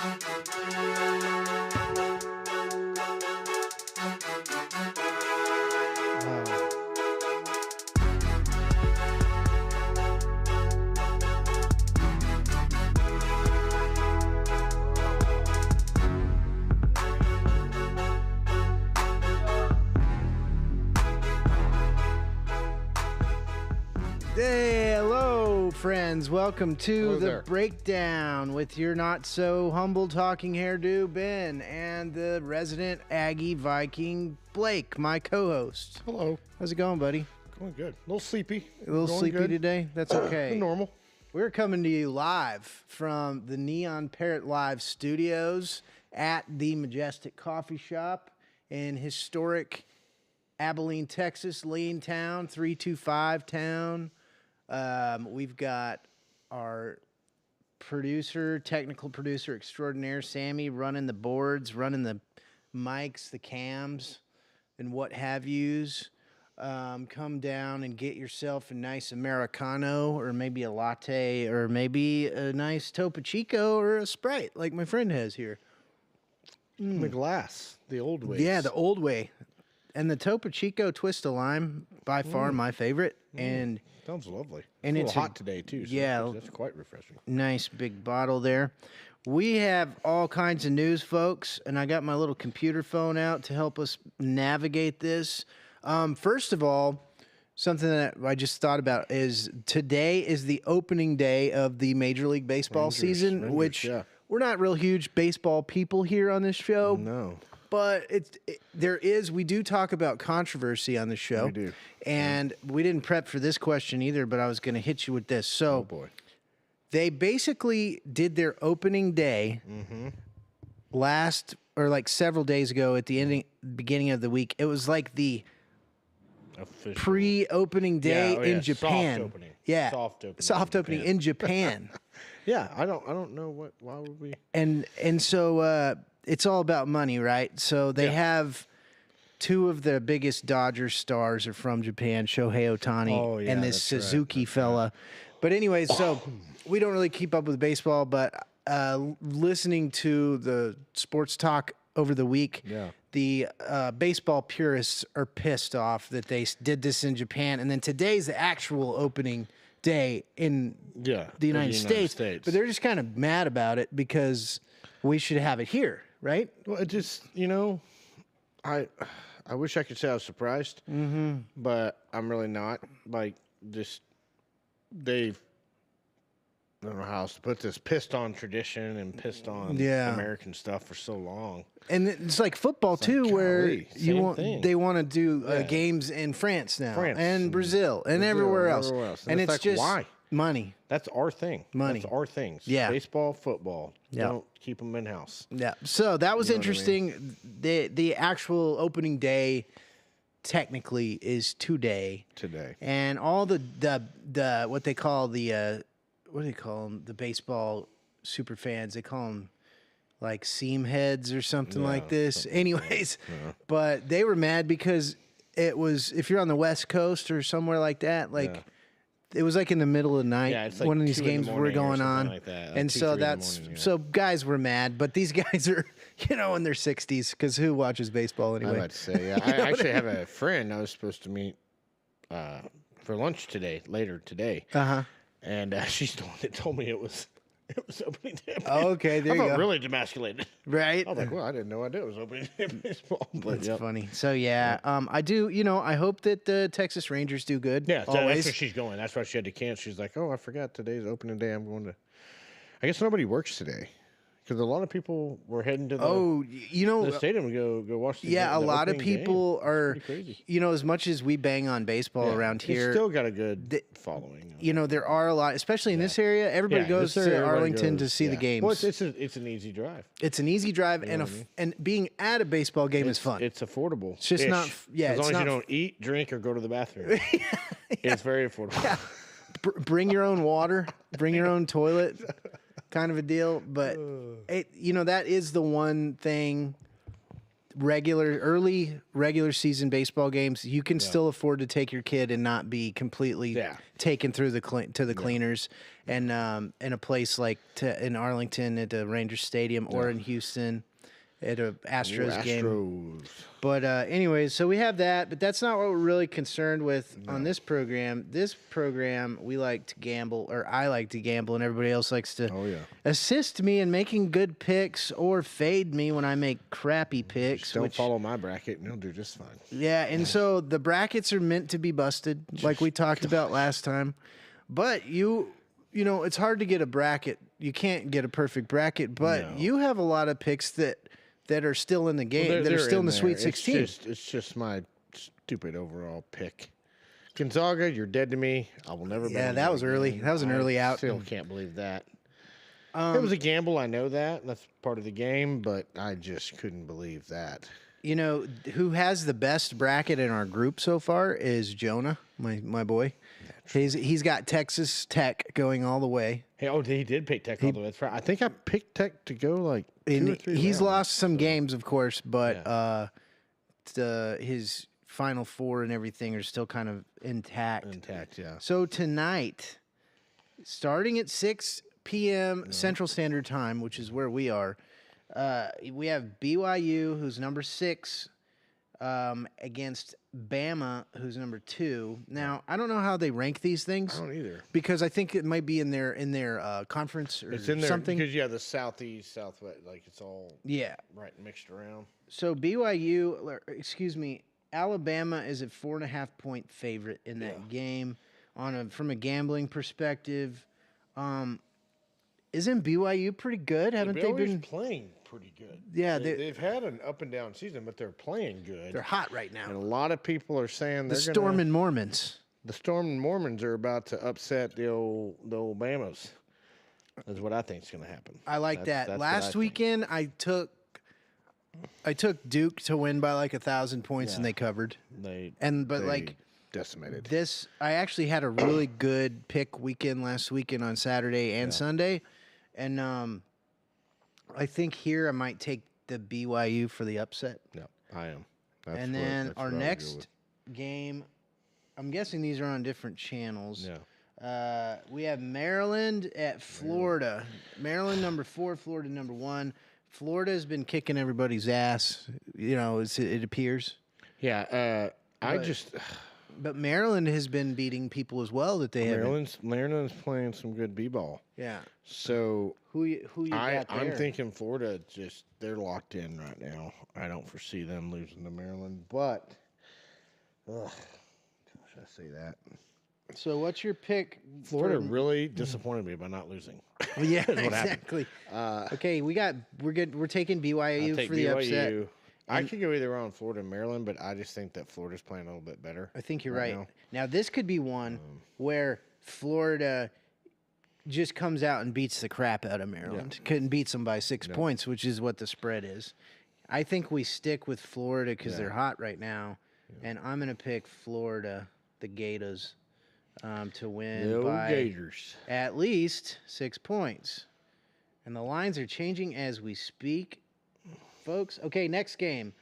Hey, hello, friends. Welcome to the breakdown with your not so humble talking hairdo, Ben, and the resident Aggie Viking, Blake, my co-host. Hello. How's it going, buddy? Going good. A little sleepy. A little sleepy today? That's okay. Normal. We're coming to you live from the Neon Parrot Live studios at the Majestic Coffee Shop in historic Abilene, Texas, Lean Town, 325 town. We've got our technical producer extraordinaire, Sammy, running the boards, running the mics, the cams, and what have yous. Come down and get yourself a nice Americano or maybe a latte or maybe a nice Topo Chico or a Sprite like my friend has here. The glass, the old way. Yeah, the old way. And the Topo Chico Twist of Lime, by far my favorite. And sounds lovely. And it's a little hot today too. So yeah, that's quite refreshing. Nice big bottle there. We have all kinds of news, folks, and I got my little computer phone out to help us navigate this. First of all, something that I just thought about is today is the opening day of the Major League Baseball season, which we're not real huge baseball people here on this show. No. But we do talk about controversy on the show. We do. And we didn't prep for this question either, but I was going to hit you with this. So, they basically did their opening day several days ago at the beginning of the week. It was like the pre-opening day in Japan. Soft opening. Yeah. Soft opening in Japan. Yeah, I don't know why would we? And so it's all about money, right? So they have two of the biggest Dodgers stars are from Japan, Shohei Ohtani and this Suzuki fella. Right. But anyway, so we don't really keep up with baseball, but listening to the sports talk over the week, the baseball purists are pissed off that they did this in Japan. And then today's the actual opening day in the United States. But they're just kind of mad about it because we should have it here, right? Well, it just, I wish I could say I was surprised, but I'm really not. Like, just I don't know how else to put this, pissed on tradition and pissed on American stuff for so long. And it's like football too, where they want to do games in France now, and Brazil, and everywhere else. And it's like, just why? Money. That's our thing. Money. That's our things. Yeah. Baseball, football. Don't keep them in-house. Yeah. So that was interesting. I mean? The actual opening day technically is today. And all the what they call the what do they call them? The baseball super fans. They call them like seam heads or something like this. Anyways, but they were mad because it was, if you're on the West Coast or somewhere like that, like it was like in the middle of the night. Yeah, it's like one of these games were going on. Like that. And so so guys were mad, but these guys are, in their 60s because who watches baseball anyway? I'm about to say, I actually have a friend I was supposed to meet for lunch later today. And she's the one that told me it was opening day. Oh, okay, there you go. I felt really demasculated. Right? I was like, well, I didn't know it was opening day baseball. But that's funny. So, I do, I hope that the Texas Rangers do good. Yeah, that's where she's going. That's why she had to cancel. She's like, I forgot today's opening day. I guess nobody works today. Because a lot of people were heading to the stadium to go watch the game. Yeah, a lot of people are, crazy. As much as we bang on baseball around here. It's still got a good following. There are a lot, especially in this area. Everybody goes to Arlington to see the games. Well, it's an easy drive. It's an easy drive, and being at a baseball game is fun. It's affordable. It's just not, as long as you don't eat, drink, or go to the bathroom. It's very affordable. Yeah. Bring your own water, bring your own toilet. Kind of a deal, but that is the one thing early regular season baseball games, you can still afford to take your kid and not be completely taken through the cleaners. And in a place like in Arlington at the Rangers Stadium or in Houston at a Astros game. But anyways, so we have that, but that's not what we're really concerned with on this program. This program, we like to gamble, or I like to gamble, and everybody else likes to assist me in making good picks or fade me when I make crappy picks. Just don't follow my bracket, and you'll do just fine. Yeah, and so the brackets are meant to be busted, like we talked about last time. But you know, it's hard to get a bracket. You can't get a perfect bracket, but you have a lot of picks that are still in the game, that are still in the Sweet 16. It's just my stupid overall pick. Gonzaga, you're dead to me. I will never. Yeah, that was early. That was an early out. Still can't believe that. It was a gamble. I know that. That's part of the game, but I just couldn't believe that. You know, who has the best bracket in our group so far is Jonah, my boy. He's got Texas Tech going all the way. Hey, he did pick Tech all the way. That's right. I think I picked Tech to go like 2 or 3 He's rounds, lost some games, of course, but his Final Four and everything are still kind of intact. Yeah. So tonight, starting at 6 p.m. Central Standard Time, which is where we are, we have BYU, who's number 6, against Bama, who's number 2. Now, I don't know how they rank these things. I don't either, because I think it might be in their conference or it's in there, something. Because the southeast, southwest, like it's all right mixed around. So Alabama is a 4.5-point favorite in that game. From a gambling perspective, isn't BYU pretty good? Haven't they been playing pretty good? Yeah, they've had an up and down season, but they're playing good. They're hot right now. And a lot of people are saying the Stormin' Mormons. The Stormin' Mormons are about to upset the old Bamas. That's what I think is going to happen. I like that. Last weekend, I took Duke to win by like 1,000 points, and they covered. They decimated. I actually had a really good pick weekend last weekend on Saturday and Sunday, and I think here I might take the BYU for the upset. No, I am. And then our next game, I'm guessing these are on different channels. Yeah. We have Maryland at Florida. Maryland number 4, Florida number 1. Florida has been kicking everybody's ass, it appears. Yeah, But Maryland has been beating people as well that they have. Maryland's playing some good b-ball. Yeah. So who you got there? I'm thinking Florida, they're locked in right now. I don't foresee them losing to Maryland, but gosh, I say that. So what's your pick? Florida really disappointed me by not losing. Yeah, exactly. Okay, we're good. We're taking BYU for the upset. I could go either on Florida and Maryland, but I just think that Florida's playing a little bit better. I think you're right. Now this could be one where Florida just comes out and beats the crap out of Maryland. Couldn't beat them by 6 points, which is what the spread is. I think we stick with Florida because they're hot right now, and I'm going to pick Florida, the Gators, to win by Gators. At least 6 points. And the lines are changing as we speak, folks. Okay, next game.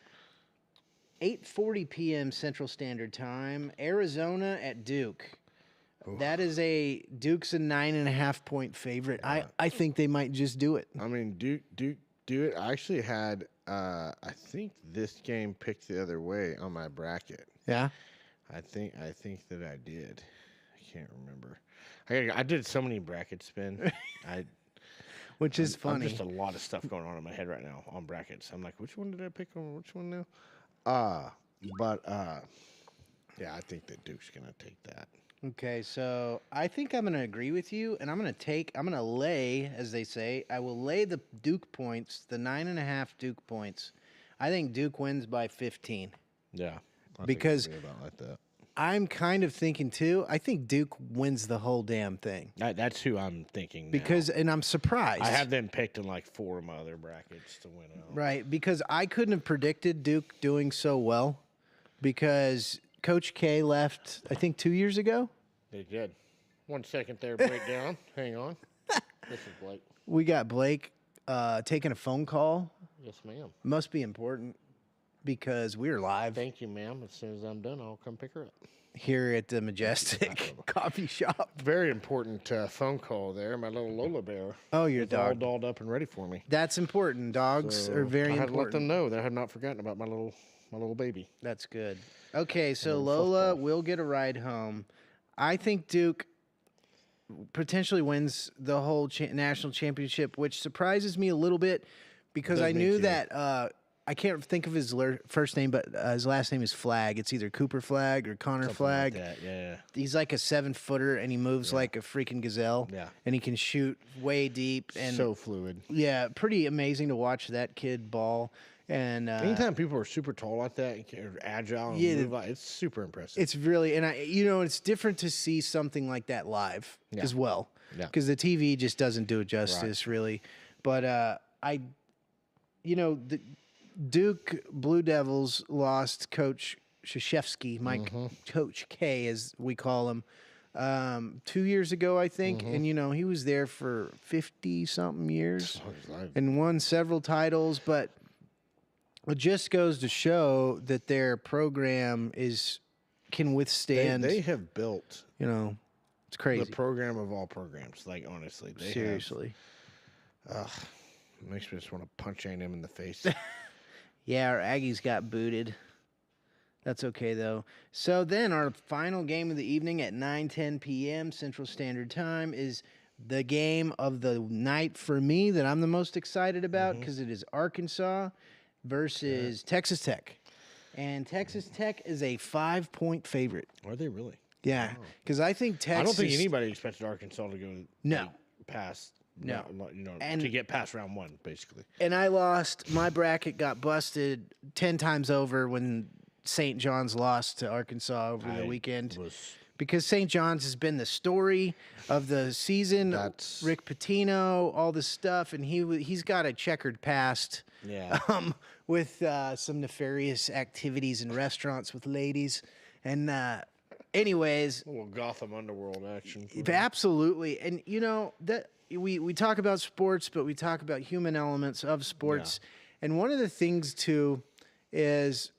8:40 p.m. Central Standard Time. Arizona at Duke. That is Duke's a 9.5-point favorite. I think they might just do it. I mean, Duke do it. I actually had I think this game picked the other way on my bracket. Yeah. I think that I did. I can't remember. I did so many bracket spin. Which is funny. Just a lot of stuff going on in my head right now on brackets. I'm like, which one did I pick on? Which one now? Yeah, I think that Duke's gonna take that. Okay, so I think I'm gonna agree with you, and I'm gonna lay, as they say, I will lay the Duke points, the 9.5 Duke points. I think Duke wins by 15. Yeah, because think about like that. I'm kind of thinking too. I think Duke wins the whole damn thing. That's who I'm thinking. And I'm surprised. I have them picked in like 4 of my other brackets to win out. Right, because I couldn't have predicted Duke doing so well, because Coach K left, I think, 2 years ago. They did. 1 second there, breakdown. Hang on. This is Blake. We got Blake taking a phone call. Yes, ma'am. Must be important. because we're live. Thank you, ma'am. As soon as I'm done, I'll come pick her up. Here at the Majestic Coffee Shop. Very important phone call there. My little Lola bear. Oh, your dog. All dolled up and ready for me. That's important. Dogs are very important. I had to let them know that I had not forgotten about my little baby. That's good. Okay, so Lola will get a ride home. I think Duke potentially wins the whole national championship, which surprises me a little bit because I knew that I can't think of his first name, but his last name is Flagg. It's either Cooper Flagg or Connor Flagg. Like that. Yeah. He's like a 7-footer, and he moves like a freaking gazelle. Yeah. And he can shoot way deep. And so fluid. Yeah, pretty amazing to watch that kid ball. And anytime people are super tall like that, agile, and move like, it's super impressive. It's really, and it's different to see something like that live as well. Yeah. Because the TV just doesn't do it justice, really. But the Duke Blue Devils lost Coach Krzyzewski, Coach K, as we call him, 2 years ago, I think. And, he was there for 50-something years and won several titles. But it just goes to show that their program can withstand. They have built, it's crazy. The program of all programs. Like, honestly. Seriously. It makes me just want to punch A&M in the face. Yeah, our Aggies got booted. That's okay, though. So then our final game of the evening at 9:10 p.m. Central Standard Time is the game of the night for me that I'm the most excited about because it is Arkansas versus Texas Tech. And Texas Tech is a 5-point favorite. Are they really? Yeah, because I think Texas... I don't think anybody expected Arkansas to go past... No. To get past round one, basically. And I lost. My bracket got busted 10 times over when St. John's lost to Arkansas over the weekend. Because St. John's has been the story of the season. Rick Pitino, all this stuff. And he's got a checkered past with some nefarious activities in restaurants with ladies. And anyways. A little Gotham Underworld action. Absolutely. And, that... We talk about sports, but we talk about human elements of sports. Yeah. And one of the things, too, is,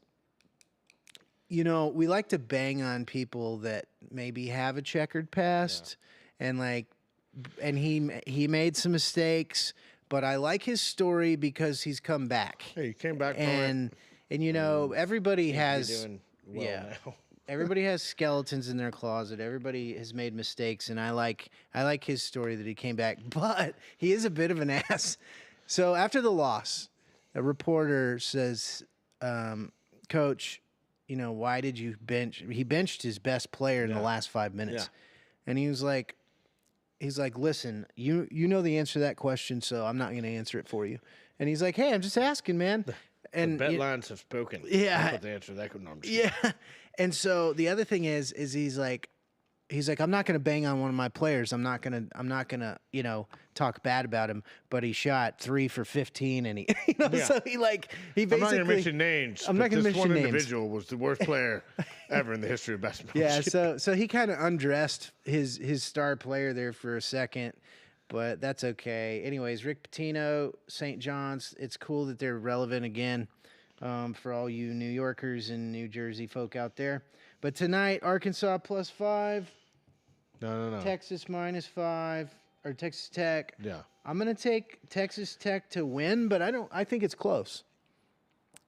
we like to bang on people that maybe have a checkered past. Yeah. And he made some mistakes, but I like his story because he's come back. Hey, he came back from it. And, everybody has... Doing well now. Everybody has skeletons in their closet. Everybody has made mistakes, and I like his story that he came back. But he is a bit of an ass. So after the loss, a reporter says, "Coach, why did you bench?" He benched his best player in the last 5 minutes, and he's like, "Listen, you know the answer to that question, so I'm not going to answer it for you." And he's like, "Hey, I'm just asking, man." And the bet lines have spoken. Yeah, that's what the answer to that. No, yeah. And so the other thing is he's like, I'm not going to bang on one of my players. I'm not going to, talk bad about him. But he shot 3 for 15, and he, so he basically. I'm not going to mention names. I'm not going to mention names. This one individual was the worst player ever in the history of basketball. Yeah. So he kind of undressed his star player there for a second. But that's okay. Anyways, Rick Pitino, St. John's, it's cool that they're relevant again for all you New Yorkers and New Jersey folk out there. But tonight, Arkansas +5. No. Texas -5, or Texas Tech. Yeah. I'm going to take Texas Tech to win, but I think it's close.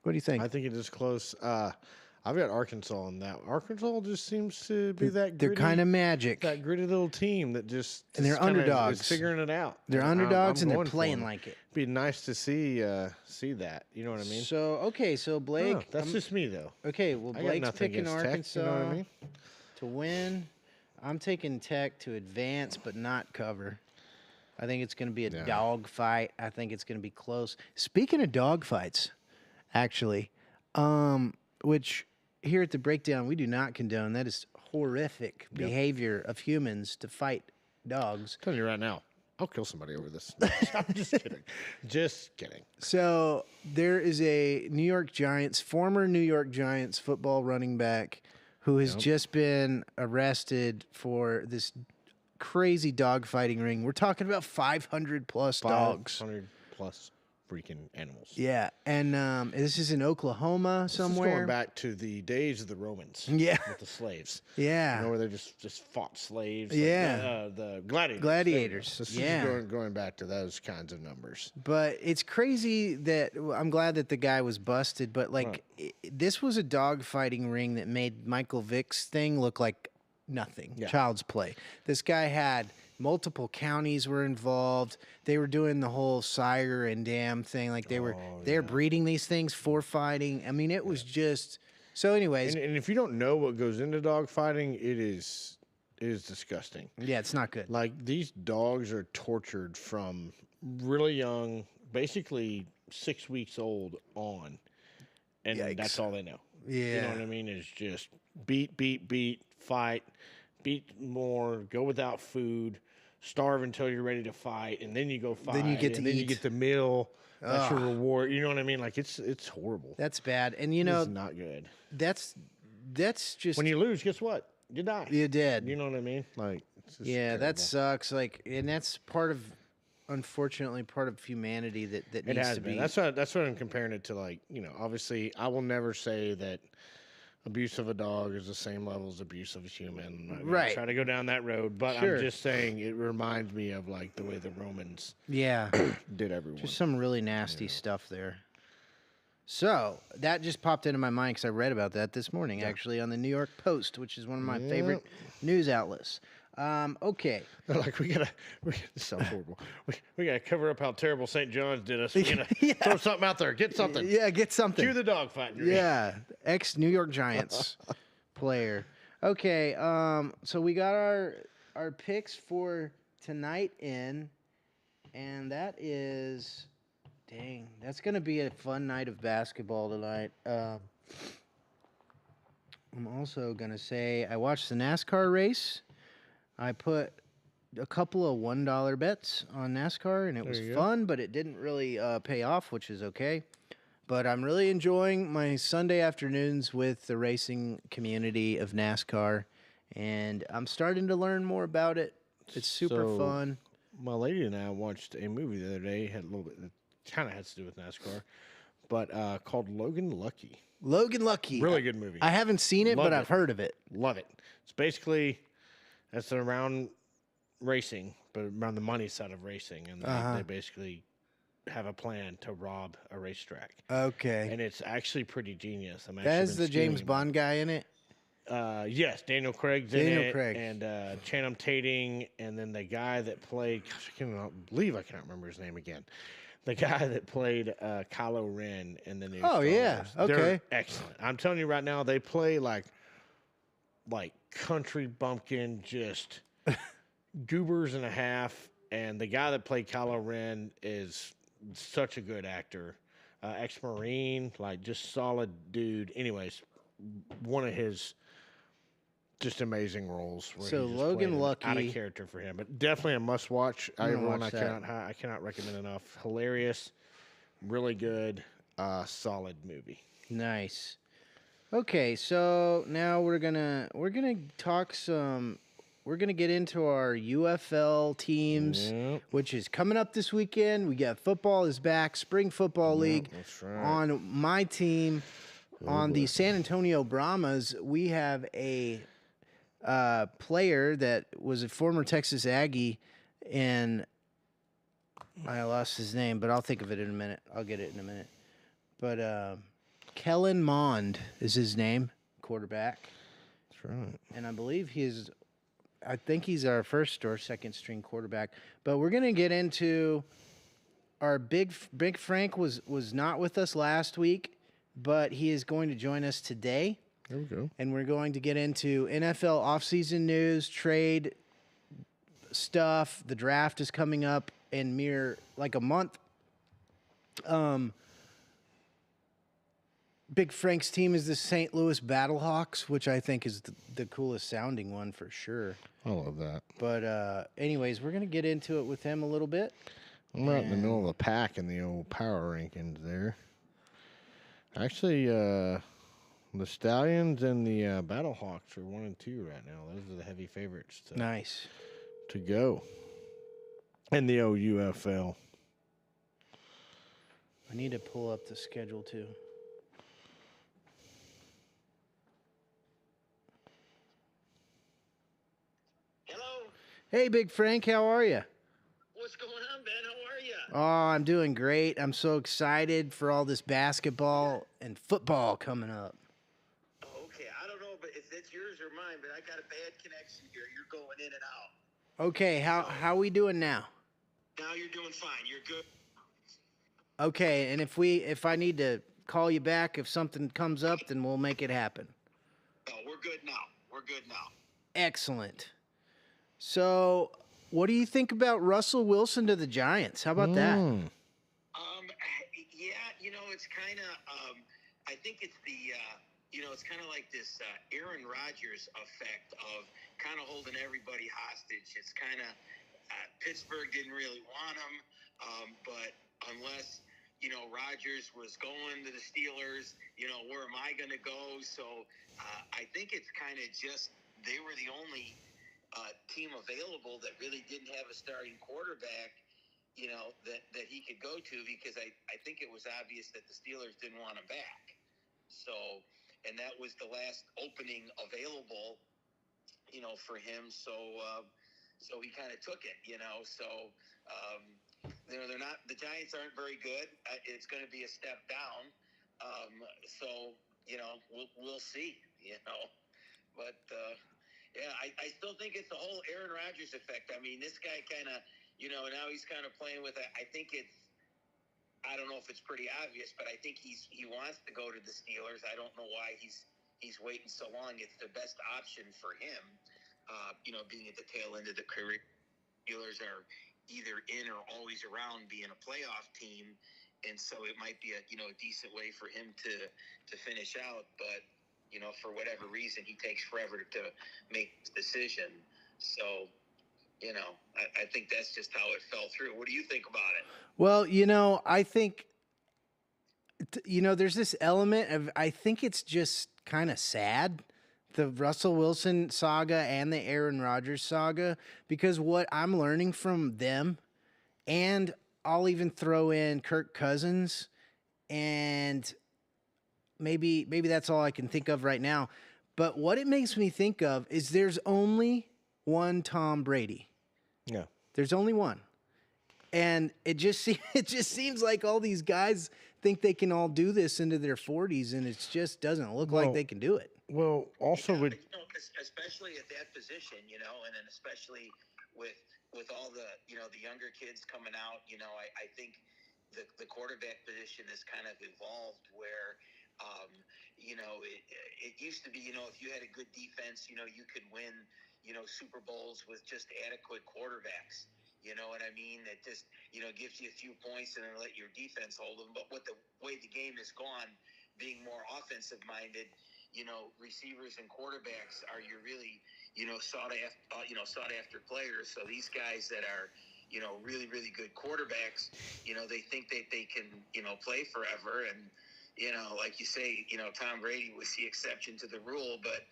What do you think? I think it is close. I've got Arkansas on that. Arkansas just seems to be that gritty. They're kind of magic. That gritty little team that just... And they're underdogs. Is figuring it out. They're underdogs, and they're playing like it. It'd be nice to see that. You know what I mean? So Blake... that's just me, though. Okay, well, Blake's picking Arkansas Tech, you know what I mean? to win. I'm taking Tech to advance, but not cover. I think it's going to be a dog fight. I think it's going to be close. Speaking of dog fights, actually, which... Here at the Breakdown, we do not condone. That is horrific behavior of humans to fight dogs. I'm telling you right now, I'll kill somebody over this. I'm just kidding. Just kidding. So there is a former New York Giants football running back who has just been arrested for this crazy dog fighting ring. We're talking about 500 plus dogs. 500 plus. freaking animals. Yeah, and this is in Oklahoma somewhere. This is going back to the days of the Romans. Yeah, with the slaves. Yeah, you know, where they just fought slaves. Yeah, like the gladiators. Gladiators. This is going back to those kinds of numbers. But it's crazy that I'm glad that the guy was busted. But like, this was a dogfighting ring that made Michael Vick's thing look like nothing. Yeah. Child's play. This guy had multiple counties were involved. They were doing the whole sire and dam thing. Like they're breeding these things for fighting. I mean, it was just so. Anyways, and if you don't know what goes into dog fighting, it is disgusting. Yeah, it's not good. Like these dogs are tortured from really young, basically 6 weeks old on, and that's all they know. Yeah, you know what I mean? Is just beat, fight, beat more, go without food. Starve until you're ready to fight, and then you go fight. Then you get to eat. Then you get the meal. That's your reward. You know what I mean? Like it's horrible. That's bad, and you know, it's not good. That's just when you lose. Guess what? You die. You did. You know what I mean? Like yeah, terrible. That sucks. Like, and that's unfortunately, part of humanity that needs to be. That's what I'm comparing it to. Like, you know, obviously, I will never say that abuse of a dog is the same level as abuse of a human. Right. Try to go down that road, but I'm just saying it reminds me of like the way the Romans did everyone. Just some really nasty stuff there. So that just popped into my mind because I read about that this morning, actually, on the New York Post, which is one of my favorite news outlets. Okay. Like this sounds horrible. We gotta cover up how terrible St. John's did us. We gotta throw something out there. Get something. Yeah, get something. Cue the dog fighting. Yeah, ex-New York Giants player. Okay, so we got our picks for tonight in, and that is, dang, that's gonna be a fun night of basketball tonight. I'm also gonna say I watched the NASCAR race. I put a couple of $1 bets on NASCAR, and it was fun, but it didn't really pay off, which is okay. But I'm really enjoying my Sunday afternoons with the racing community of NASCAR, and I'm starting to learn more about it. It's super fun. My lady and I watched a movie the other day. Had a little bit, kind of has to do with NASCAR, but called Logan Lucky. Logan Lucky. Really good movie. I haven't seen it, but I've heard of it. Love it. It's basically... That's around racing, but around the money side of racing. And they basically have a plan to rob a racetrack. Okay. And it's actually pretty genius. That's the James Bond guy in it? Yes, Daniel Craig's in it. And Channing Tatum, and then the guy that played, gosh, I can't believe I can't remember his name again. The guy that played Kylo Ren in the new Star Wars. Okay. They're excellent. I'm telling you right now, they play like country bumpkin, just goobers and a half. And the guy that played Kylo Ren is such a good actor. Ex-Marine, like just solid dude. Anyways, one of his just amazing roles. So Logan Lucky, out of character for him, but definitely a must watch. I cannot recommend enough. Hilarious, really good, solid movie. Nice. Okay, so now we're gonna talk some. We're gonna get into our UFL teams, which is coming up this weekend. We got football is back, spring football league. That's right. On my team, the San Antonio Brahmas, we have a player that was a former Texas Aggie, and I lost his name, but I'll think of it in a minute. I'll get it in a minute. But Kellen Mond is his name, quarterback. That's right. And I believe I think he's our first or second string quarterback. But we're going to get into our Big Frank was not with us last week, but he is going to join us today. There we go. And we're going to get into NFL offseason news, trade stuff. The draft is coming up in like a month. Big Frank's team is the St. Louis Battlehawks, which I think is the coolest sounding one for sure. I love that. But anyways, we're going to get into it with him a little bit. I'm right in the middle of the pack in the old power rankings there. Actually, the Stallions and the Battlehawks are 1 and 2 right now. Those are the heavy favorites to go in the OUFL. I need to pull up the schedule too. Hello. Hey, Big Frank, how are you? What's going on, Ben? How are you? Oh, I'm doing great. I'm so excited for all this basketball and football coming up. Okay, I don't know, but if it's yours or mine, but I got a bad connection here. You're going in and out. Okay, how we doing now? Now you're doing fine. You're good. Okay, and if I need to call you back if something comes up, then we'll make it happen. Oh, we're good now. We're good now. Excellent. So, what do you think about Russell Wilson to the Giants? How about that? Yeah, it's kind of. I think it's the. It's kind of like this Aaron Rodgers effect of kind of holding everybody hostage. It's kind of Pittsburgh didn't really want him, but unless Rodgers was going to the Steelers, where am I going to go? So I think it's kind of just they were the only team available that really didn't have a starting quarterback, that he could go to, because I think it was obvious that the Steelers didn't want him back. So, and that was the last opening available, for him. So he kind of took it, So, they're not, the Giants aren't very good. It's going to be a step down. So, we'll see, but, yeah, I still think it's the whole Aaron Rodgers effect. I mean, this guy kind of, now he's kind of playing with it. I think I don't know if it's pretty obvious, but I think he wants to go to the Steelers. I don't know why he's waiting so long. It's the best option for him, being at the tail end of the career. Steelers are either in or always around being a playoff team, and so it might be a decent way for him to finish out. But for whatever reason, he takes forever to make the decision. So, I think that's just how it fell through. What do you think about it? Well, I think, there's this element of, I think it's just kind of sad, the Russell Wilson saga and the Aaron Rodgers saga, because what I'm learning from them, and I'll even throw in Kirk Cousins, and maybe that's all I can think of right now. But what it makes me think of is there's only one Tom Brady. Yeah. There's only one. And it just seems like all these guys think they can all do this into their 40s, and it just doesn't look like they can do it. Well, also especially at that position, and then especially with all the the younger kids coming out, I think the quarterback position has kind of evolved where it used to be, if you had a good defense, you could win, Super Bowls with just adequate quarterbacks. You know what I mean? That just, gives you a few points and then let your defense hold them. But with the way the game has gone, being more offensive minded, receivers and quarterbacks are your really, sought after players. So these guys that are, really, really good quarterbacks, they think that they can, play forever. And, like you say, Tom Brady was the exception to the rule. But,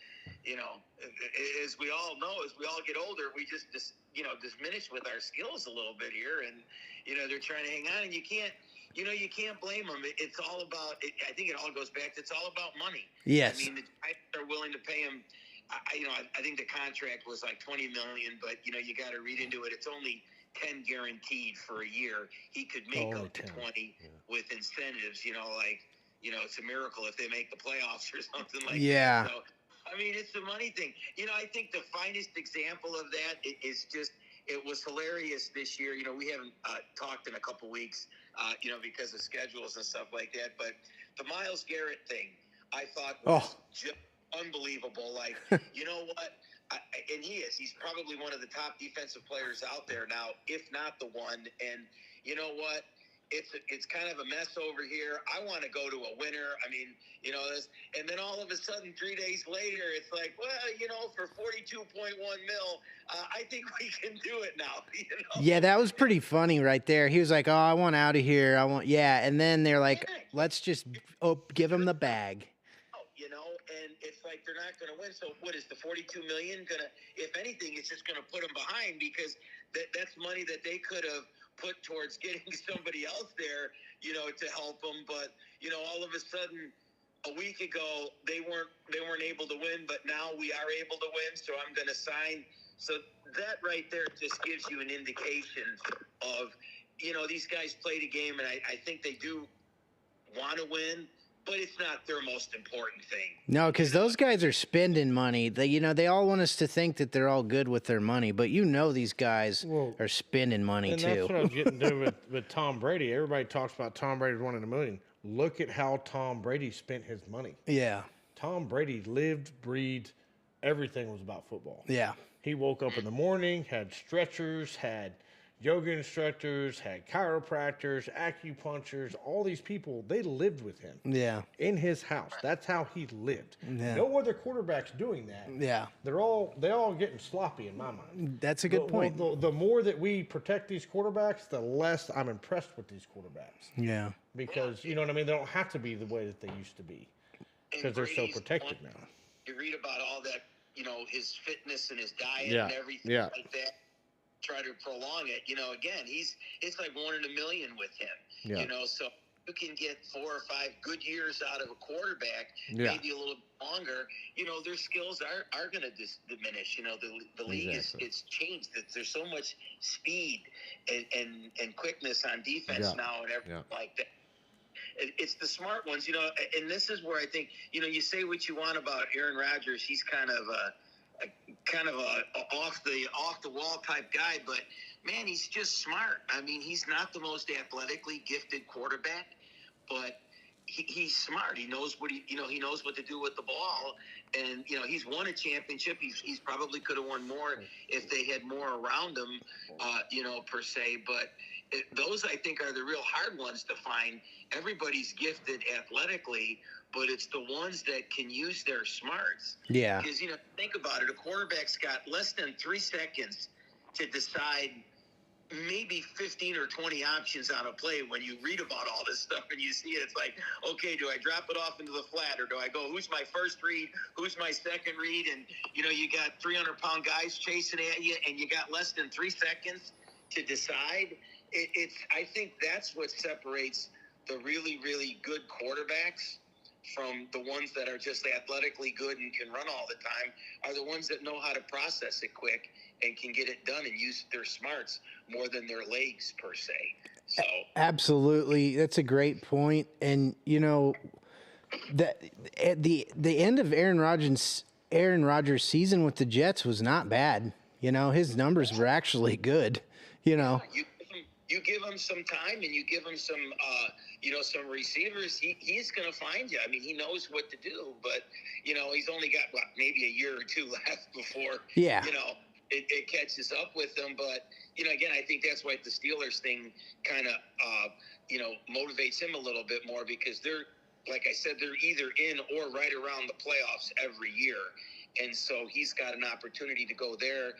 as we all know, as we all get older, we just diminish with our skills a little bit here. And, they're trying to hang on, and you can't blame them. It's all about, I think it all goes back to, it's all about money. Yes. I mean, the Giants are willing to pay him. I think the contract was like $20 million, but, you got to read into it. It's only 10 guaranteed for a year. He could make up to 20 with incentives, it's a miracle if they make the playoffs or something like that. So, I mean, it's the money thing. I think the finest example of that is just, it was hilarious this year. We haven't talked in a couple weeks, because of schedules and stuff like that. But the Myles Garrett thing, I thought was just unbelievable. Like, you know what? And he's probably one of the top defensive players out there now, if not the one. And you know what? It's kind of a mess over here. I want to go to a winner. I mean, and then all of a sudden, 3 days later, it's like, well, for 42.1 mil, I think we can do it now. Yeah, that was pretty funny right there. He was like, "Oh, I want out of here. And then they're like, let's just give him the bag. And it's like they're not going to win. So what is the 42 million going to? If anything, it's just going to put them behind, because that's money that they could have put towards getting somebody else there to help them. But all of a sudden, a week ago they weren't able to win, but now we are able to win. So I'm going to sign. So that right there just gives you an indication of, these guys played a game, and I think they do want to win, but it's not their most important thing. No, because those guys are spending money. They all want us to think that they're all good with their money, but these guys are spending money and too. That's what I was getting to with Tom Brady. Everybody talks about Tom Brady winning $1 million. Look at how Tom Brady spent his money. Yeah. Tom Brady lived, breathed, everything was about football. Yeah. He woke up in the morning, had stretchers, had yoga instructors, had chiropractors, acupunctures, all these people, they lived with him. Yeah. In his house. That's how he lived. Yeah. No other quarterback's doing that. Yeah. They're all getting sloppy in my mind. That's a good point. The more that we protect these quarterbacks, the less I'm impressed with these quarterbacks. Yeah. Because, you know what I mean? They don't have to be the way that they used to be. Because they're so protected now. You read about all that, his fitness and his diet and everything like that. Try to prolong it. Again, it's like 1 in a million with him. So you can get 4 or 5 good years out of a quarterback, maybe a little longer. Their skills are going to diminish. The league it's changed. There's so much speed and quickness on defense now and everything like that. It's the smart ones, and this is where I think, you say what you want about Aaron Rodgers. He's kind of a off the wall type guy, but man, he's just smart. I mean, he's not the most athletically gifted quarterback, but he's smart. He knows what he knows what to do with the ball, and he's won a championship. He's probably could have won more if they had more around him, per se. But those I think are the real hard ones to find. Everybody's gifted athletically, but it's the ones that can use their smarts. Yeah. Because, think about it. A quarterback's got less than 3 seconds to decide maybe 15 or 20 options on a play. When you read about all this stuff and you see it, it's like, okay, do I drop it off into the flat, or do I go, who's my first read, who's my second read? And, you got 300-pound guys chasing at you, and you got less than 3 seconds to decide. I think that's what separates the really, really good quarterbacks from the ones that are just athletically good and can run all the time, are the ones that know how to process it quick and can get it done and use their smarts more than their legs per se. So absolutely, that's a great point. And that at the end of Aaron Rodgers' season with the Jets was not bad. His numbers were actually good. You give him some time and you give him some, some receivers, he's going to find you. I mean, he knows what to do, but, he's only got maybe a year or 2 left before, it catches up with him. But, again, I think that's why the Steelers thing kind of, motivates him a little bit more, because they're, like I said, they're either in or right around the playoffs every year. And so he's got an opportunity to go there.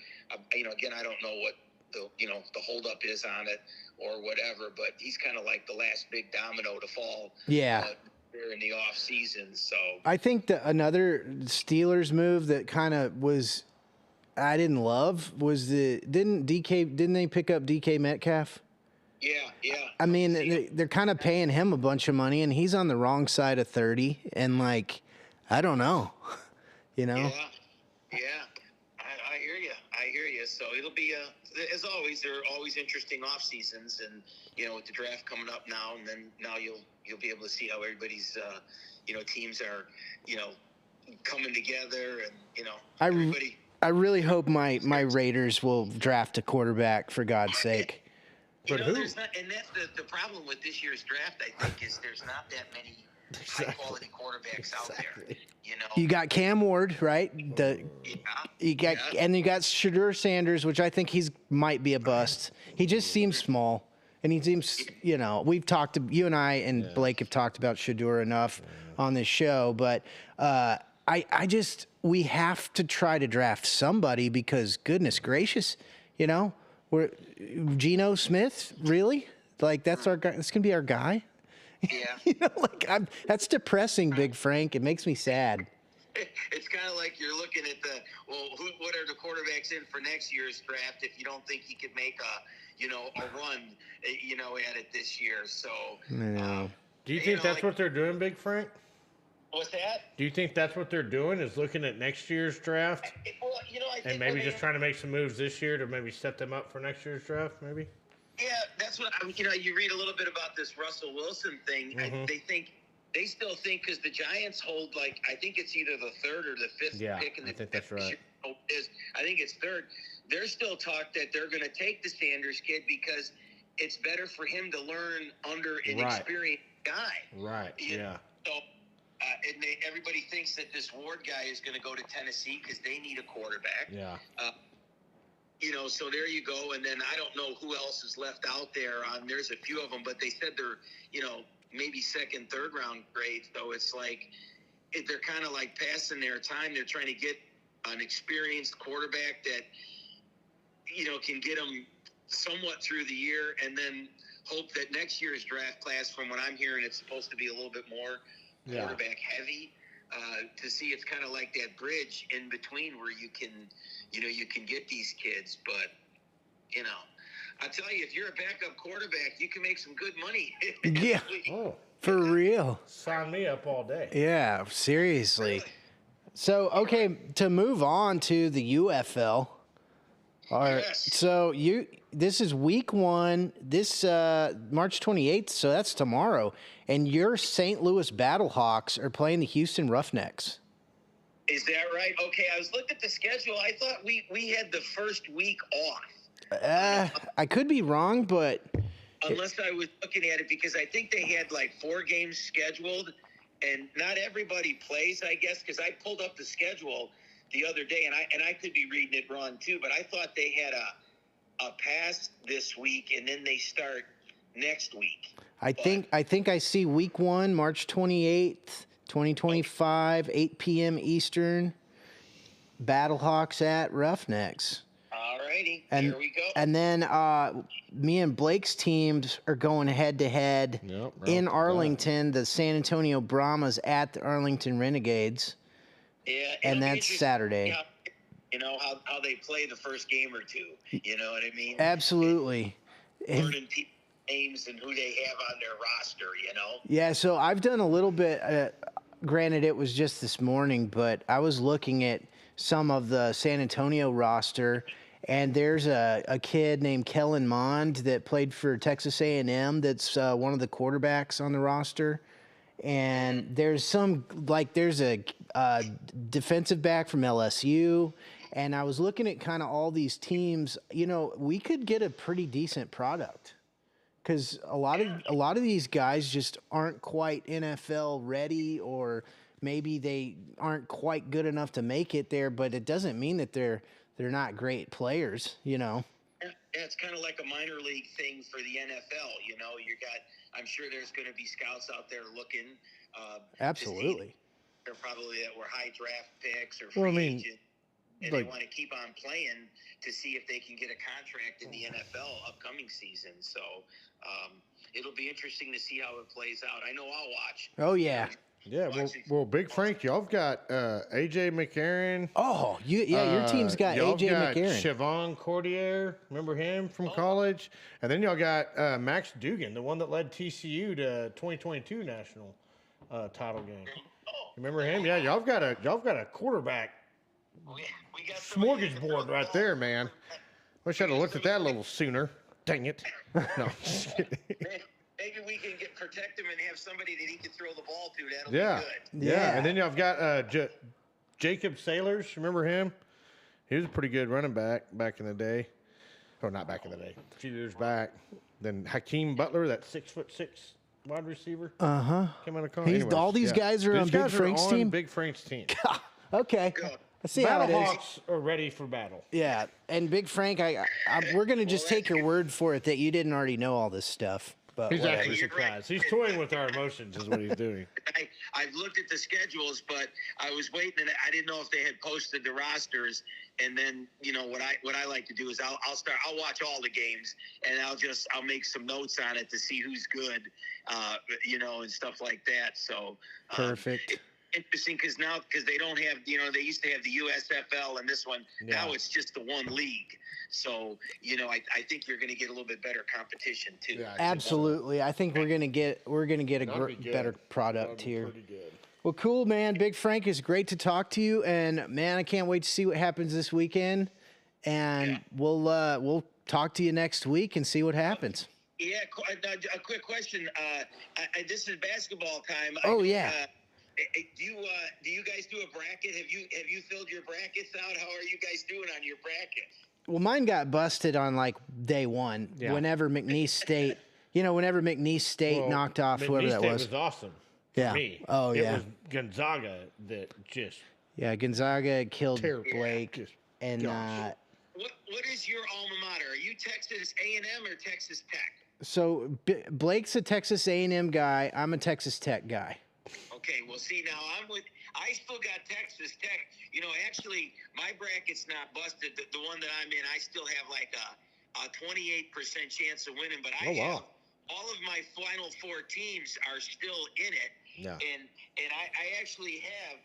Again, I don't know what the holdup is on it or whatever, but he's kind of like the last big domino to fall. Yeah. There in the off season. So I think that another Steelers move that kind of was, I didn't love, was didn't they pick up DK Metcalf? Yeah. I mean, they're kind of paying him a bunch of money, and he's on the wrong side of 30, and I don't know, Yeah. I hear you. So it'll be as always, there are always interesting off seasons, and with the draft coming up now, and then now you'll be able to see how everybody's teams are coming together, and everybody. I really hope my Raiders will draft a quarterback, for God's sake. There's not, and that's the problem with this year's draft. I think is there's not that many high quality quarterbacks out there. You got Cam Ward, right? You got Shedeur Sanders, which I think might be a bust. He just seems small, and he seems, we've talked, you and I and Blake have talked about Shedeur enough on this show, but we have to try to draft somebody, because goodness gracious, we're Geno Smith, really? That's our guy. That's gonna be our guy. Yeah. That's depressing, Big Frank. It makes me sad. it's kind of like you're looking at what are the quarterbacks in for next year's draft if you don't think he could make a run, at it this year. So, do you think that's what they're doing, Big Frank? What's that? Do you think that's what they're doing? Is looking at next year's draft? Well, I think and maybe just trying to make some moves this year to maybe set them up for next year's draft, maybe? Yeah, that's what you read a little bit about this Russell Wilson thing. Mm-hmm. They still think because the Giants hold I think it's either the third or the fifth pick in the I think that's right. I think it's third. There's still talk that they're going to take the Sanders kid because it's better for him to learn under an experienced guy. Right. Yeah. So, and everybody thinks that this Ward guy is going to go to Tennessee because they need a quarterback. Yeah. So there you go. And then I don't know who else is left out there. There's a few of them, but they said they're, maybe second, third round grades. So it's like they're kind of like passing their time. They're trying to get an experienced quarterback that, can get them somewhat through the year and then hope that next year's draft class, from what I'm hearing, it's supposed to be a little bit more quarterback heavy. To see it's kind of like that bridge in between where you can get these kids. But, I tell you, if you're a backup quarterback, you can make some good money. Yeah. For real. Sign me up all day. Yeah, seriously. Really? So, okay, to move on to the UFL. All right. Yes. So this is week 1, this March 28th, so that's tomorrow. And your St. Louis Battlehawks are playing the Houston Roughnecks. Is that right? Okay, I was looking at the schedule. I thought we had the first week off. I could be wrong, but unless I was looking at it, because I think they had 4 games scheduled, and not everybody plays, I guess, because I pulled up the schedule the other day, and I could be reading it wrong too, but I thought they had a pass this week, and then they start next week. I think I see week 1, March 28th, 2025, 8 p.m. Eastern, Battlehawks at Roughnecks. All righty, And, here we go. And then me and Blake's teams are going head-to-head in Arlington, the San Antonio Brahmas at the Arlington Renegades. Yeah, and that's Saturday. How they play the first game or two. You know what I mean? Absolutely. Learning people's names and who they have on their roster, Yeah, so I've done a little bit. Granted, it was just this morning, but I was looking at some of the San Antonio roster, and there's a kid named Kellen Mond that played for Texas A&M that's one of the quarterbacks on the roster. And there's a defensive back from LSU, and I was looking at kind of all these teams. We could get a pretty decent product because a lot of these guys just aren't quite NFL ready, or maybe they aren't quite good enough to make it there. But it doesn't mean that they're not great players. Yeah, it's kind of like a minor league thing for the NFL. I'm sure there's going to be scouts out there looking. Absolutely. They're probably that were high draft picks or free agents, and they want to keep on playing to see if they can get a contract in the NFL upcoming season. So it'll be interesting to see how it plays out. I know I'll watch. Oh, yeah. Yeah, well, Big Frank, y'all have got A.J. McCarron. Oh, your team's got A.J. McCarron. Siobhan Cordier, remember him from college? And then y'all got Max Dugan, the one that led TCU to 2022 national title game. Remember him? Yeah, y'all have got a quarterback We got smorgasbord right there, man. Wish I'd have looked at that a little sooner. Dang it. No. Maybe we can protect him and have somebody that he can throw the ball to. That'll be good. Yeah, and then y'all have got Jacob Sailors. Remember him? He was a pretty good running back in the day. Oh, not back in the day. A few years back. Then Hakeem Butler, that 6'6" wide receiver. Came out of college. All these guys are on Big Frank's team? Big Frank's team. Okay. I see how it is. Battlehawks are ready for battle. Yeah, and Big Frank, we're going to just take your word for it that you didn't already know all this stuff. But he's actually surprised. He's toying with our emotions is what he's doing. I've looked at the schedules, but I was waiting, and I didn't know if they had posted the rosters. And then, what I like to do is I'll watch all the games, and I'll make some notes on it to see who's good, and stuff like that. So perfect. interesting because they don't have, they used to have the USFL and this one. Yeah. Now it's just the one league. So, I think you're going to get a little bit better competition too. Yeah, absolutely. I think we're going to get a better product here. Pretty good. Well, cool, man. Big Frank, it's great to talk to you, and man, I can't wait to see what happens this weekend. And we'll talk to you next week and see what happens. Yeah, a quick question. This is basketball time. Oh, do you guys do a bracket? Have you filled your brackets out? How are you guys doing on your brackets? Well, mine got busted on like day one. Yeah. Whenever McNeese State, knocked off whoever that was. It was awesome. Yeah. Me. Oh, yeah. It was Gonzaga that just. Yeah, Gonzaga killed Blake. And what is your alma mater? Are you Texas A&M or Texas Tech? So Blake's a Texas A&M guy. I'm a Texas Tech guy. Okay, well, see, now I still got Texas Tech. Actually, my bracket's not busted. The one that I'm in, I still have like a 28% chance of winning. But I have all of my final four teams are still in it. Yeah. And I actually have,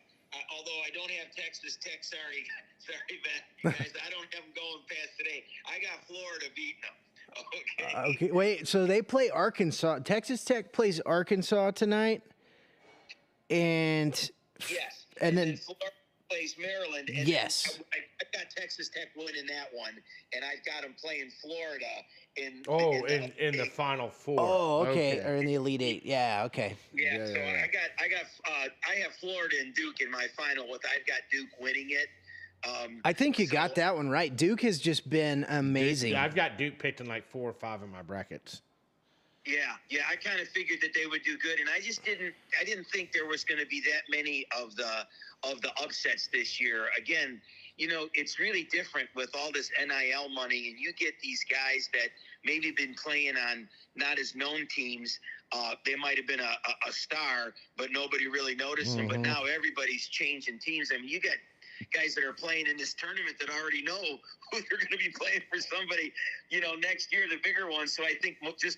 although I don't have Texas Tech, sorry, guys, I don't have them going past today. I got Florida beating them. Okay, wait, so they play Arkansas. Texas Tech plays Arkansas tonight. And yes, and then Florida plays Maryland. And yes, I got Texas Tech winning that one, and I've got them playing Florida in the Final Four. Oh, okay, or in the Elite Eight. Yeah, okay. Yeah, so I have Florida and Duke in my final. I've got Duke winning it. I think you got that one right. Duke has just been amazing. I've got Duke picked in like 4 or 5 of my brackets. Yeah, I kind of figured that they would do good, and I didn't think there was going to be that many of the upsets this year. Again, it's really different with all this NIL money, and you get these guys that maybe been playing on not as known teams. They might have been a star, but nobody really noticed them. But now everybody's changing teams. I mean, you got guys that are playing in this tournament that already know who they're going to be playing for somebody, next year, the bigger ones. So I think just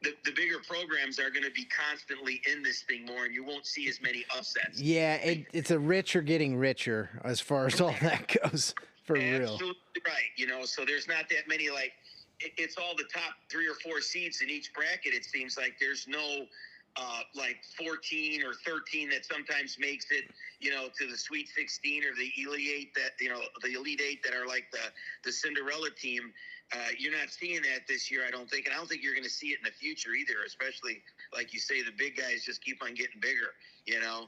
the bigger programs are going to be constantly in this thing more, and you won't see as many upsets. Yeah, it's a richer getting richer as far as all that goes, for real. Absolutely right. So there's not that many, like, it's all the top 3 or 4 seeds in each bracket. It seems like there's no like 14 or 13 that sometimes makes it, to the Sweet 16 or the Elite Eight the Elite Eight that are like the Cinderella team. You're not seeing that this year, I don't think. And I don't think you're going to see it in the future either, especially, like you say, the big guys just keep on getting bigger,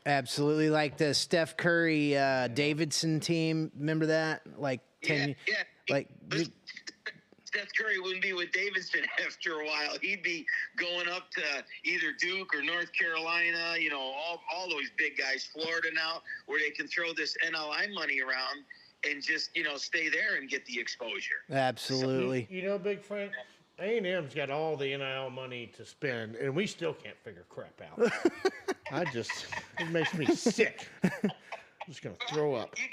Absolutely. Like the Steph Curry Davidson team. Remember that? Like 10 Yeah. Like Steph Curry wouldn't be with Davidson after a while. He'd be going up to either Duke or North Carolina, all those big guys, Florida now, where they can throw this NLI money around and just, stay there and get the exposure. Absolutely. Big Frank, A&M's got all the NIL money to spend, and we still can't figure crap out. It makes me sick. I'm just going to throw up. You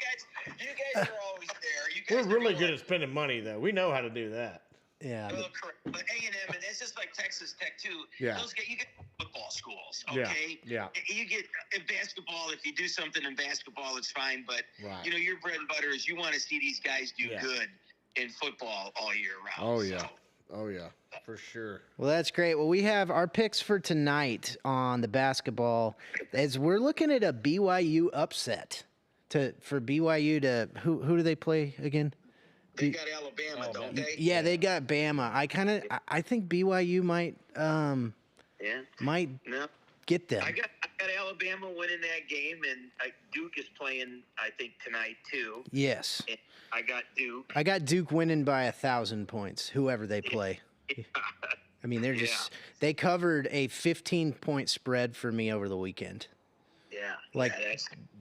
guys are always there. We're really good at spending money, though. We know how to do that. Yeah. Well, correct. But A&M, and it's just like Texas Tech, too. Yeah. You get football schools, okay? Yeah. You get in basketball, if you do something in basketball, it's fine. But, right. Your bread and butter is you want to see these guys do good in football all year round. Oh, yeah. So. Oh, yeah, for sure. Well, that's great. Well, we have our picks for tonight on the basketball as we're looking at a BYU upset. For BYU to who do they play again? They got Alabama, don't they? Yeah, they got Bama. I think BYU might get them. I got Alabama winning that game, and Duke is playing, I think, tonight too. Yes. And I got Duke. I got Duke winning by 1,000 points, whoever they play. I mean, they covered a 15-point spread for me over the weekend. Yeah.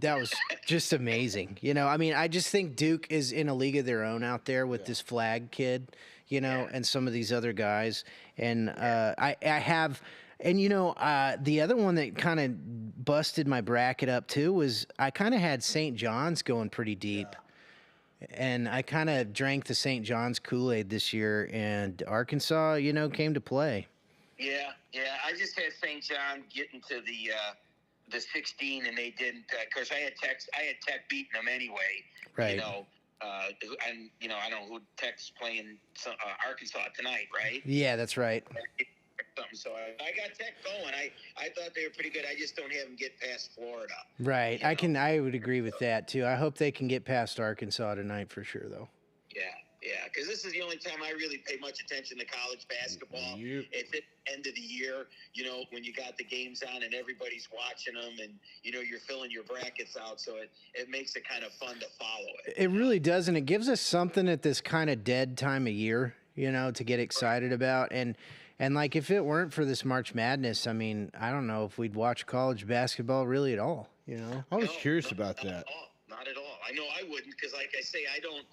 That was just amazing. I mean, I just think Duke is in a league of their own out there with this Flag kid, and some of these other guys. And I have, and the other one that kind of busted my bracket up too was I kind of had St. John's going pretty deep. Yeah. And I kind of drank the St. John's Kool-Aid this year, and Arkansas, came to play. Yeah. I just had St. John getting to the the 16, and they didn't. Of course, I had Tech beating them anyway. Right. You know, and I don't know who Tech's playing Arkansas tonight, right? Yeah, that's right. So I got Tech going. I thought they were pretty good. I just don't have them get past Florida. Right. I would agree with that too. I hope they can get past Arkansas tonight for sure, though. Yeah, because this is the only time I really pay much attention to college basketball. Yep. It's at the end of the year, when you got the games on and everybody's watching them, and you're filling your brackets out, so it makes it kind of fun to follow it. It really does, and it gives us something at this kind of dead time of year, to get excited about. And like, if it weren't for this March Madness, I mean, I don't know if we'd watch college basketball really at all. I was curious about that. Not at all. I know I wouldn't, because like I say, I don't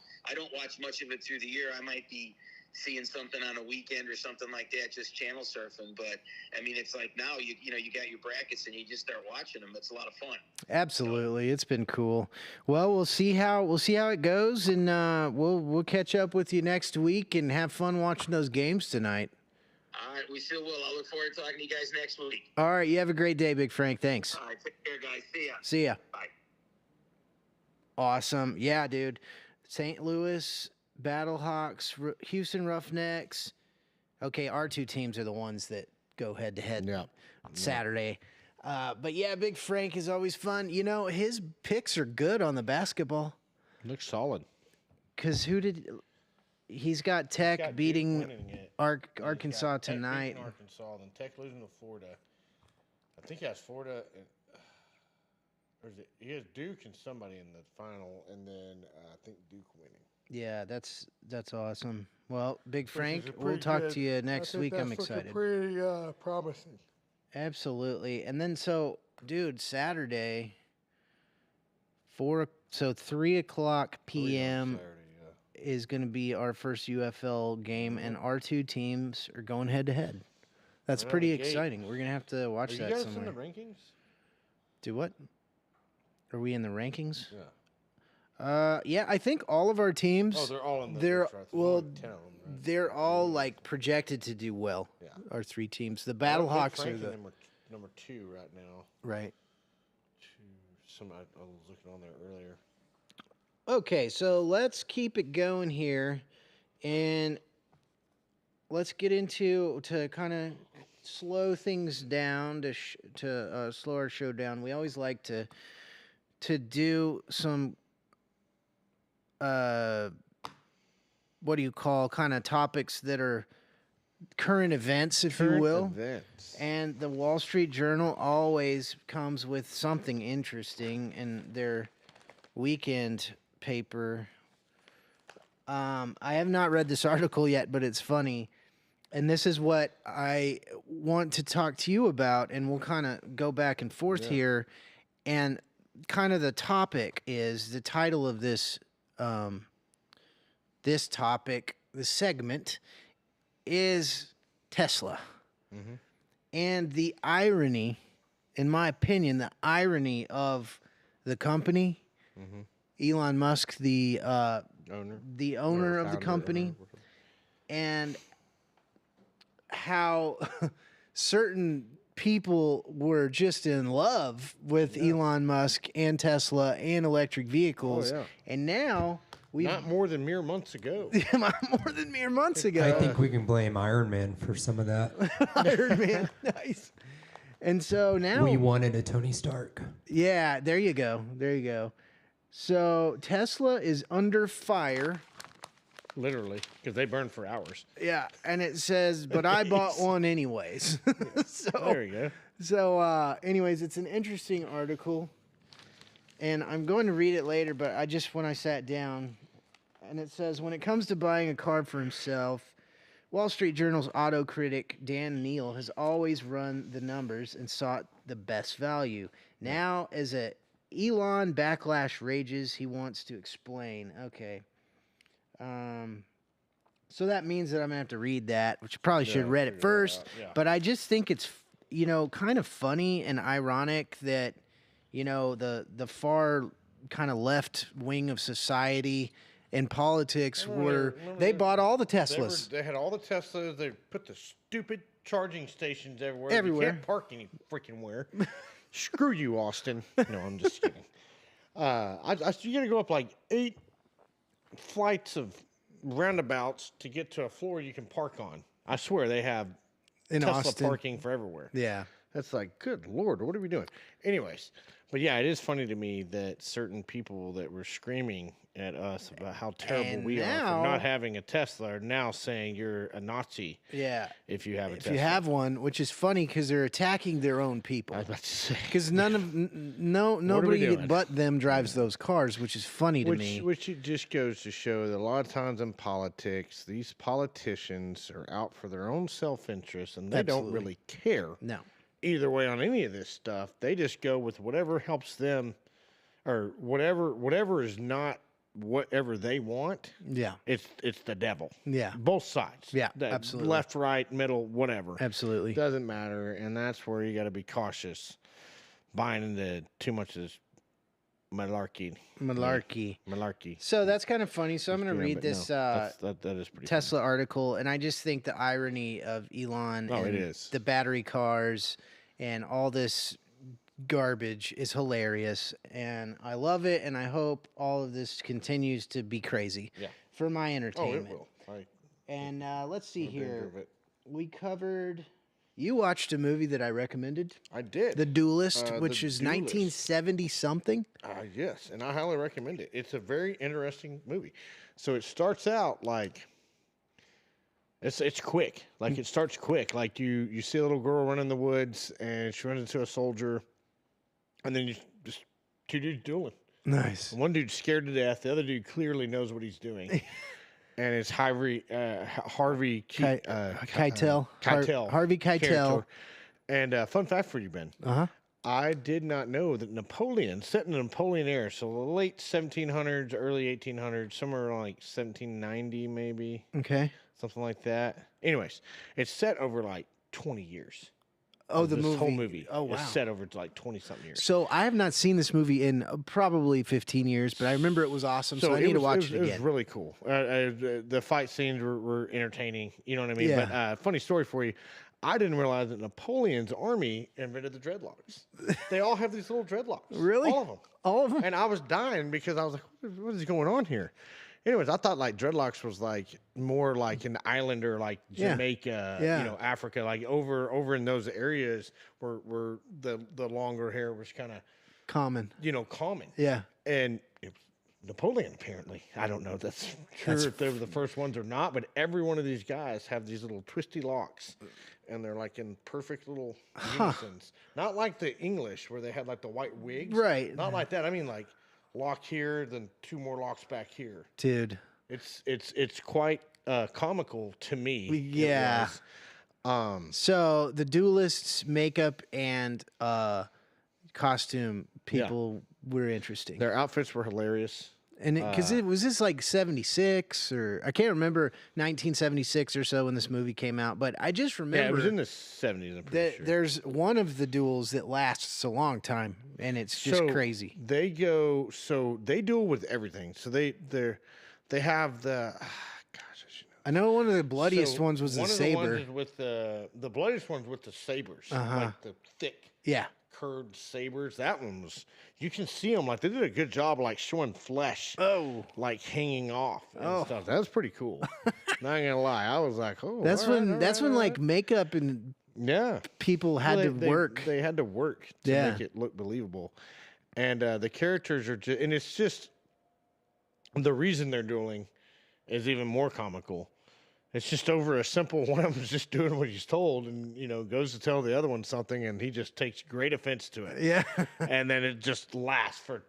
watch much of it through the year. I might be seeing something on a weekend or something like that, just channel surfing. But I mean, it's like now you got your brackets and you just start watching them. It's a lot of fun. Absolutely, it's been cool. Well, we'll see how it goes, and we'll catch up with you next week and have fun watching those games tonight. All right, we still will. I look forward to talking to you guys next week. All right, you have a great day, Big Frank. Thanks. All right, take care, guys. See ya. See ya. Bye. Awesome. Yeah, dude. St. Louis Battlehawks, Houston Roughnecks. Okay, our two teams are the ones that go head-to-head on Saturday. But, yeah, Big Frank is always fun. His picks are good on the basketball. Looks solid. Because he's got Tech beating Arkansas tonight. Tech Arkansas, then Tech losing to Florida. I think he has Florida. Or is it? He has Duke and somebody in the final, and then I think Duke winning. Yeah, that's awesome. Well, Big Frank, we'll talk to you next week. I'm excited. Pretty promising. Absolutely. And then dude, Saturday, 3 o'clock p.m. is going to be our first UFL game, and our two teams are going head-to-head. That's pretty exciting. We're going to have to watch that somewhere. Are you guys in the rankings? Do what? Are we in the rankings? Yeah. Yeah, I think all of our teams. Oh, they're all in the. They're all like projected to do well. Yeah. Our three teams. The Battlehawks are the number 2 right now. Right. I was looking on there earlier. Okay, so let's keep it going here, and let's get into to kind of slow things down to slow our show down. We always like to do some what do you call kind of topics that are current events, if you will. Events. And the Wall Street Journal always comes with something interesting in their weekend paper. I have not read this article yet, but it's funny. And this is what I want to talk to you about, and we'll kind of go back and forth here. And kind of the topic is, the title of this this segment is Tesla. Mm-hmm. And the irony, in my opinion, of the company, Elon Musk, the owner of the company, and how certain people were just in love with Elon Musk and Tesla and electric vehicles. Oh, yeah. And now not more than mere months ago. I think we can blame Iron Man for some of that. Iron Man, nice. And so now we wanted a Tony Stark. Yeah, there you go. So Tesla is under fire. Literally, because they burn for hours. Yeah, and it says, but I bought one anyways. So there you go. So, anyways, it's an interesting article, and I'm going to read it later, but when I sat down, and it says, when it comes to buying a car for himself, Wall Street Journal's auto critic Dan Neal has always run the numbers and sought the best value. Now, as a Elon backlash rages, he wants to explain. Okay. So that means that I'm going to have to read that, which I probably should have read it first. Yeah. But I just think it's, kind of funny and ironic that, the far kind of left wing of society and politics they bought all the Teslas. They had all the Teslas. They put the stupid charging stations everywhere. Everywhere. You can't park any freaking where. Screw you, Austin. No, I'm just kidding. You got to go up like 8 flights of roundabouts to get to a floor you can park on. I swear they have In Tesla Austin. parking for everywhere. Yeah. That's like, good Lord, what are we doing? Anyways, but yeah, it is funny to me that certain people that were screaming at us about how terrible we are for not having a Tesla are now saying you're a Nazi. Yeah. If you have a Tesla. If you have one, which is funny because they're attacking their own people. I was about to say. Because nobody but them drives those cars, which is funny to me. Which it just goes to show that a lot of times in politics, these politicians are out for their own self-interest, and they don't really care. No. Either way on any of this stuff. They just go with whatever helps them, or whatever is not whatever they want. Yeah. It's the devil. Yeah. Both sides. Yeah, absolutely. Left, right, middle, whatever. Absolutely. Doesn't matter. And that's where you got to be cautious buying into too much of this malarkey. So that's kind of funny. So I'm going to read this that is pretty Tesla article, and I just think the irony of Elon and it is. The battery cars and all this garbage is hilarious, and I love it, and I hope all of this continues to be crazy for my entertainment. Oh, it will. And let's see here. We covered... You watched a movie that I recommended. I did. The Duelist, which is 1970-something. Yes, and I highly recommend it. It's a very interesting movie. So it starts out like... It's quick. Like, it starts quick. Like, you see a little girl running in the woods, and she runs into a soldier, and then you just 2 dudes dueling. Nice. One dude's scared to death. The other dude clearly knows what he's doing. And it's Harvey Keitel. Harvey Keitel. Character. And fun fact for you, Ben. I did not know that Napoleon, set in the Napoleon era, so the late 1700s, early 1800s, somewhere around like 1790 maybe. Okay. Something like that. Anyways, it's set over like 20 years. Oh, this whole movie. Oh, wow. It's set over like 20-something years. So I have not seen this movie in probably 15 years, but I remember it was awesome, so I need to watch it again. It was really cool. The fight scenes were entertaining. You know what I mean? Yeah. But funny story for you. I didn't realize that Napoleon's army invented the dreadlocks. They all have these little dreadlocks. Really? All of them. All of them? And I was dying because I was like, what is going on here? Anyways, I thought like dreadlocks was like more like an islander, like Jamaica, you know, Africa, like over in those areas where the longer hair was kind of common. You know, common. Yeah. And Napoleon apparently, I don't know if that's true if they were the first ones or not, but every one of these guys have these little twisty locks, and they're like in perfect little unisons. Not like the English where they had like the white wigs. Right. Not like that. I mean like. Lock here, then 2 more locks back here. Dude, it's quite comical to me. Yeah. So the Duelists' makeup and costume people were interesting. Their outfits were hilarious. And because it was this like 76 or I can't remember 1976 or so when this movie came out, but I just remember it was in the 70s. I'm pretty sure. There's one of the duels that lasts a long time, and it's just crazy. They duel with everything. So they have the gosh, I know one of the bloodiest ones was the saber. One of the ones with the bloodiest ones with the sabers, like the thick. Yeah. Curved sabers. That one was, you can see them like they did a good job like showing flesh like hanging off and stuff. That was pretty cool. Not gonna lie, I was like, that's when like makeup and people had to work. They had to work to make it look believable. And the characters are just, and it's just the reason they're dueling is even more comical. It's just over a simple one of them's just doing what he's told and, you know, goes to tell the other one something and he just takes great offense to it. Yeah. And then it just lasts for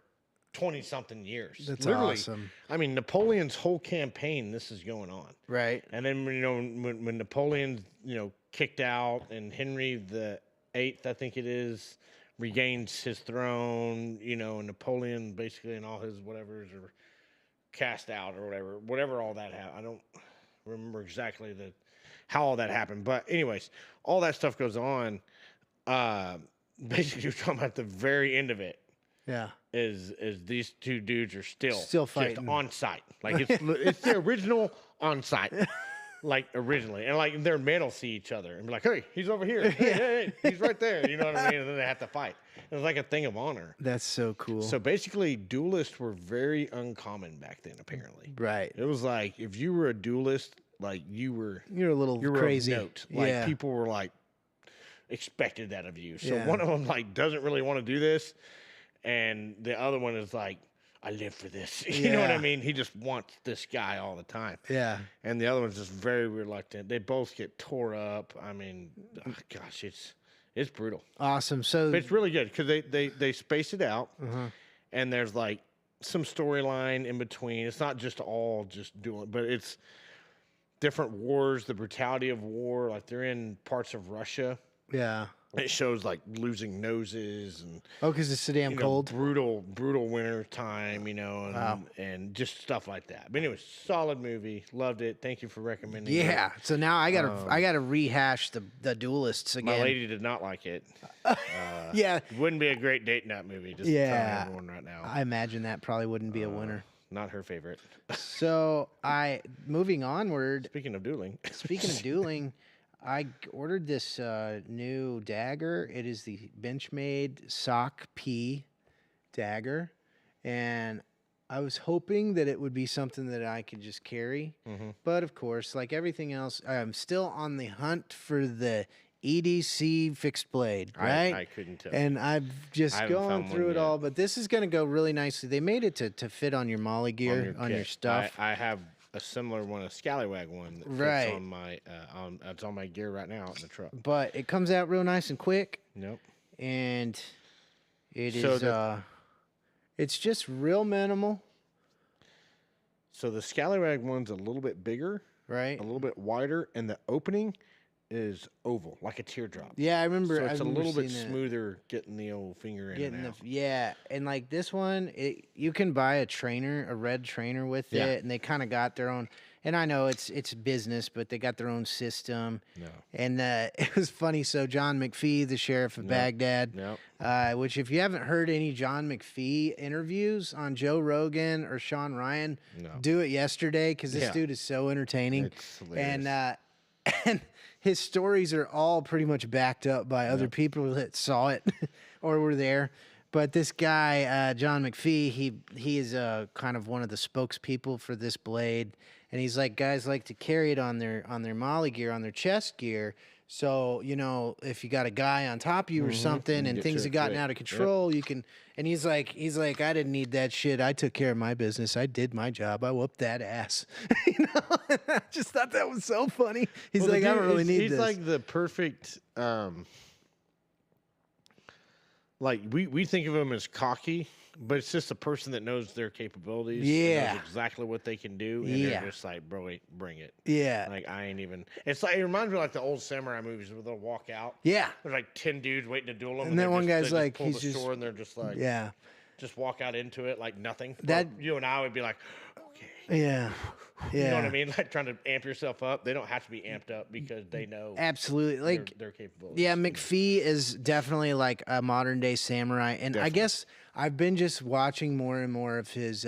20-something years. That's awesome. I mean, Napoleon's whole campaign, this is going on. Right. And then, you know, when Napoleon's, you know, kicked out and Henry the Eighth, I think it is, regains his throne, you know, and Napoleon basically and all his whatevers are cast out or whatever all that happened. I don't remember exactly how all that happened, but anyways, all that stuff goes on. Basically, you're talking about the very end of it. Yeah, is these 2 dudes are still fighting just on site, like it's the original on site. like originally, and like their men will see each other and be like, "Hey, he's over here. Hey, he's right there." You know what I mean? And then they have to fight. It was like a thing of honor. That's so cool. So basically, duelists were very uncommon back then. Apparently, right. It was like if you were a duelist, like you're a little crazy. Of note. Like people were like expected that of you. So one of them like doesn't really want to do this, and the other one is like, I live for this. You know what I mean? He just wants this guy all the time. Yeah. And the other one's just very reluctant. They both get tore up. I mean, gosh, it's brutal. Awesome. So but it's really good because they space it out, and there's like some storyline in between. It's not just all just dueling, but it's different wars, the brutality of war. Like they're in parts of Russia. Yeah. It shows like losing noses and because it's so damn cold. Brutal winter time, and just stuff like that. But anyway, solid movie. Loved it. Thank you for recommending it. Yeah. So now I gotta rehash the Duelists again. My lady did not like it. Yeah. Wouldn't be a great date night movie. Just telling everyone right now. I imagine that probably wouldn't be a winner. Not her favorite. So moving onward. Speaking of dueling. I ordered this new dagger. It is the Benchmade Sock P dagger, and I was hoping that it would be something that I could just carry. But of course, like everything else, I'm still on the hunt for the EDC fixed blade, right? I couldn't tell. And I've just gone through it all, but this is going to go really nicely. They made it to fit on your molly gear, on your stuff. I have a similar one, a Scallywag one that fits on my it's on my gear right now in the truck. But it comes out real nice and quick. Nope. And it's just real minimal. So the Scallywag one's a little bit bigger, right? A little bit wider, and the opening is oval, like a teardrop. Yeah, I remember. So it's a little bit smoother getting the old finger in and out. And like this one, you can buy a red trainer with it, and they kind of got their own. And I know it's business, but they got their own system. No. And it was funny. So John McPhee, the sheriff of Baghdad, which if you haven't heard any John McPhee interviews on Joe Rogan or Sean Ryan, do it yesterday because this dude is so entertaining. It's hilarious. And his stories are all pretty much backed up by other people that saw it or were there. But this guy, John McPhee, he is kind of one of the spokespeople for this blade. And he's like, guys like to carry it on their molly gear, on their chest gear. So, if you got a guy on top of you or something and things have gotten out of control, you can. And he's like, I didn't need that shit. I took care of my business. I did my job. I whooped that ass. I just thought that was so funny. He's like, I don't really need this. He's like the perfect, like we think of him as cocky, but it's just a person that knows their capabilities. Yeah. Knows exactly what they can do. And they're just like, bro, bring it. Yeah. Like, I ain't even. It's like, it reminds me of like the old samurai movies where they'll walk out. Yeah. There's like 10 dudes waiting to duel them. And then one guy's like, he's just. Sword and they're just like. Yeah. Just walk out into it like nothing. That you and I would be like, okay. Yeah. You know what I mean? Like trying to amp yourself up. They don't have to be amped up because they know absolutely like their capabilities. Yeah, McPhee is definitely like a modern day samurai, and I guess I've been just watching more and more of his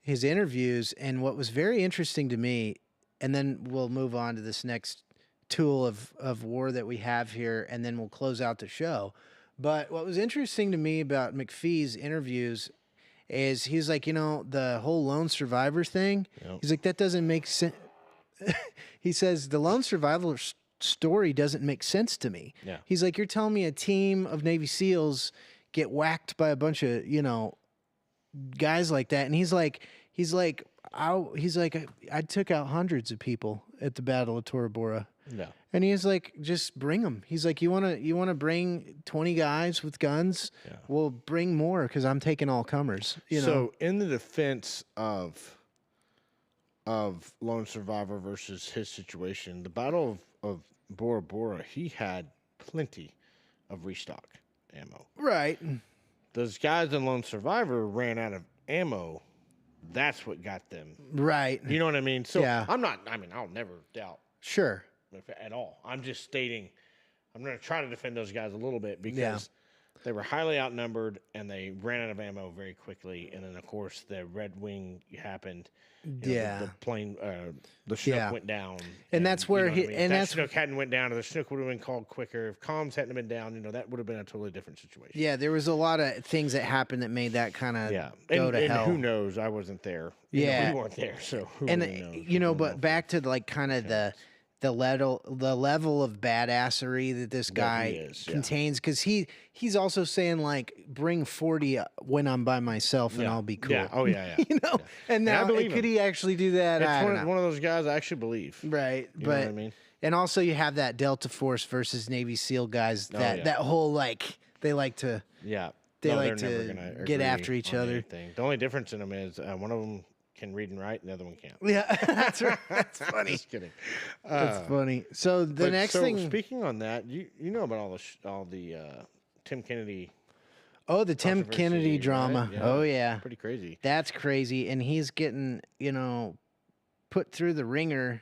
interviews. And what was very interesting to me, and then we'll move on to this next tool of war that we have here, and then we'll close out the show. But what was interesting to me about McPhee's interviews is he's like, the whole lone survivor thing. Yep. He's like, that doesn't make sense. He says the lone survivor story doesn't make sense to me. Yeah. He's like, you're telling me a team of Navy SEALs get whacked by a bunch of, guys like that. And he's like, I took out hundreds of people at the Battle of Tora Bora. No. And he's like, just bring them. He's like, you want to bring 20 guys with guns? Yeah. Well, bring more because I'm taking all comers. So in the defense of Lone Survivor versus his situation, the Battle of Bora Bora, he had plenty of restock ammo. Right. Those guys in Lone Survivor ran out of ammo. That's what got them. Right. You know what I mean? So I'll never doubt. Sure. At all. I'm just stating, I'm going to try to defend those guys a little bit because They were highly outnumbered, and they ran out of ammo very quickly. And then, of course, the Red Wing happened. The plane, the Chinook went down, and that's where that Chinook hadn't went down, or the Chinook would have been called quicker. If comms hadn't been down, that would have been a totally different situation. Yeah, there was a lot of things that happened that made that kind of go to hell. Who knows? I wasn't there. We weren't there, so who really knows? But back to like kind of the level of badassery that this guy contains, because he's also saying like, bring 40 when I'm by myself and I'll be cool. Yeah. Oh yeah. And now could he actually do that? It's one of those guys I actually believe. Right, you know what I mean? And also you have that Delta Force versus Navy SEAL guys that whole like they like to get after each other. Anything. The only difference in them is one of them can read and write, and the other one can't. Yeah, that's right. That's funny. Just kidding. That's funny. So the next thing. Speaking on that, you know about all the Tim Kennedy. Oh, the Tim Kennedy drama. Right? Yeah. Oh yeah, pretty crazy. That's crazy, and he's getting put through the ringer.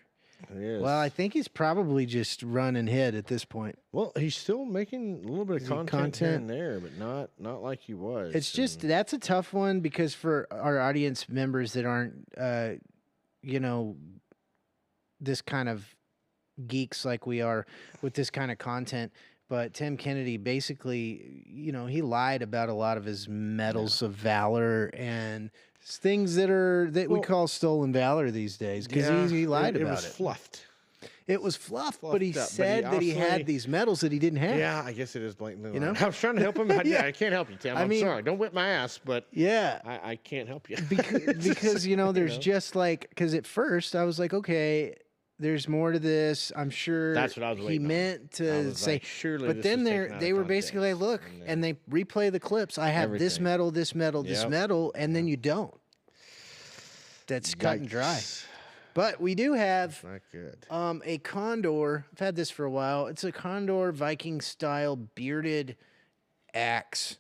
Well, I think he's probably just run and hid at this point. Well, he's still making a little bit of content here and there, but not like he was. It's just that's a tough one because for our audience members that aren't, this kind of geeks like we are with this kind of content. But Tim Kennedy basically, he lied about a lot of his medals of valor and things that we call stolen valor these days because he lied about it. It was fluffed. It was fluffed, but he said that he had these medals that he didn't have. Yeah, I guess it is blatantly lying. I was trying to help him. I can't help you, Tim. I'm sorry. Don't whip my ass, but I can't help you. because there's just like, because at first I was like, okay, there's more to this. I'm sure that's what I was he meant to say. Like, surely, but then they were basically like, look, and they replay the clips. I have this medal, this medal, this medal, and then you don't. That's cut and dry. But we do have not good. A Condor. I've had this for a while. It's a Condor Viking style bearded axe,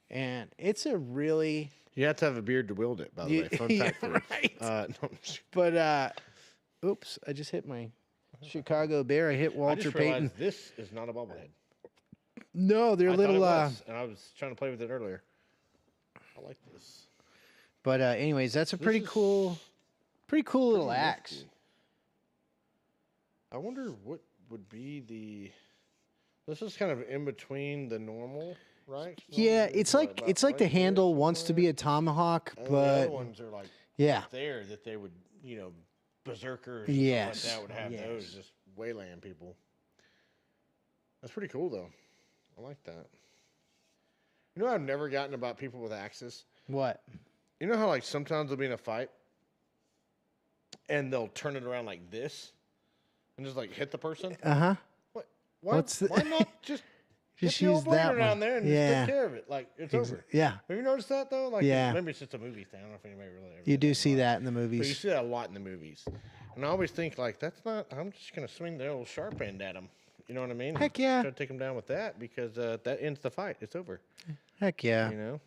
and it's a really. You have to have a beard to wield it. By the way, fun fact. Right. But oops! I just hit my Chicago Bear. I hit Walter Payton. This is not a bobblehead. No, they're little. And I was trying to play with it earlier. I like this. But anyways, that's a pretty cool little axe. I wonder what would be the. This is kind of in between the normal, right? Yeah, it's like the handle wants to be a tomahawk, but the other ones are like there that they would berserkers like that would have those just waylaying people. That's pretty cool though. I like that. I've never gotten about people with axes. What? You know how like sometimes they'll be in a fight and they'll turn it around like this and just like hit the person? Uh-huh. What? Why not just just get the use old blade that around there and just take care of it? Like it's over. Yeah. Have you noticed that though? Like maybe it's just a movie thing. I don't know if anybody really ever You do see that in the movies. But you see that a lot in the movies. And I always think like I'm just gonna swing the old sharp end at him. You know what I mean? Heck yeah. Try to take him down with that because that ends the fight. It's over. Heck yeah.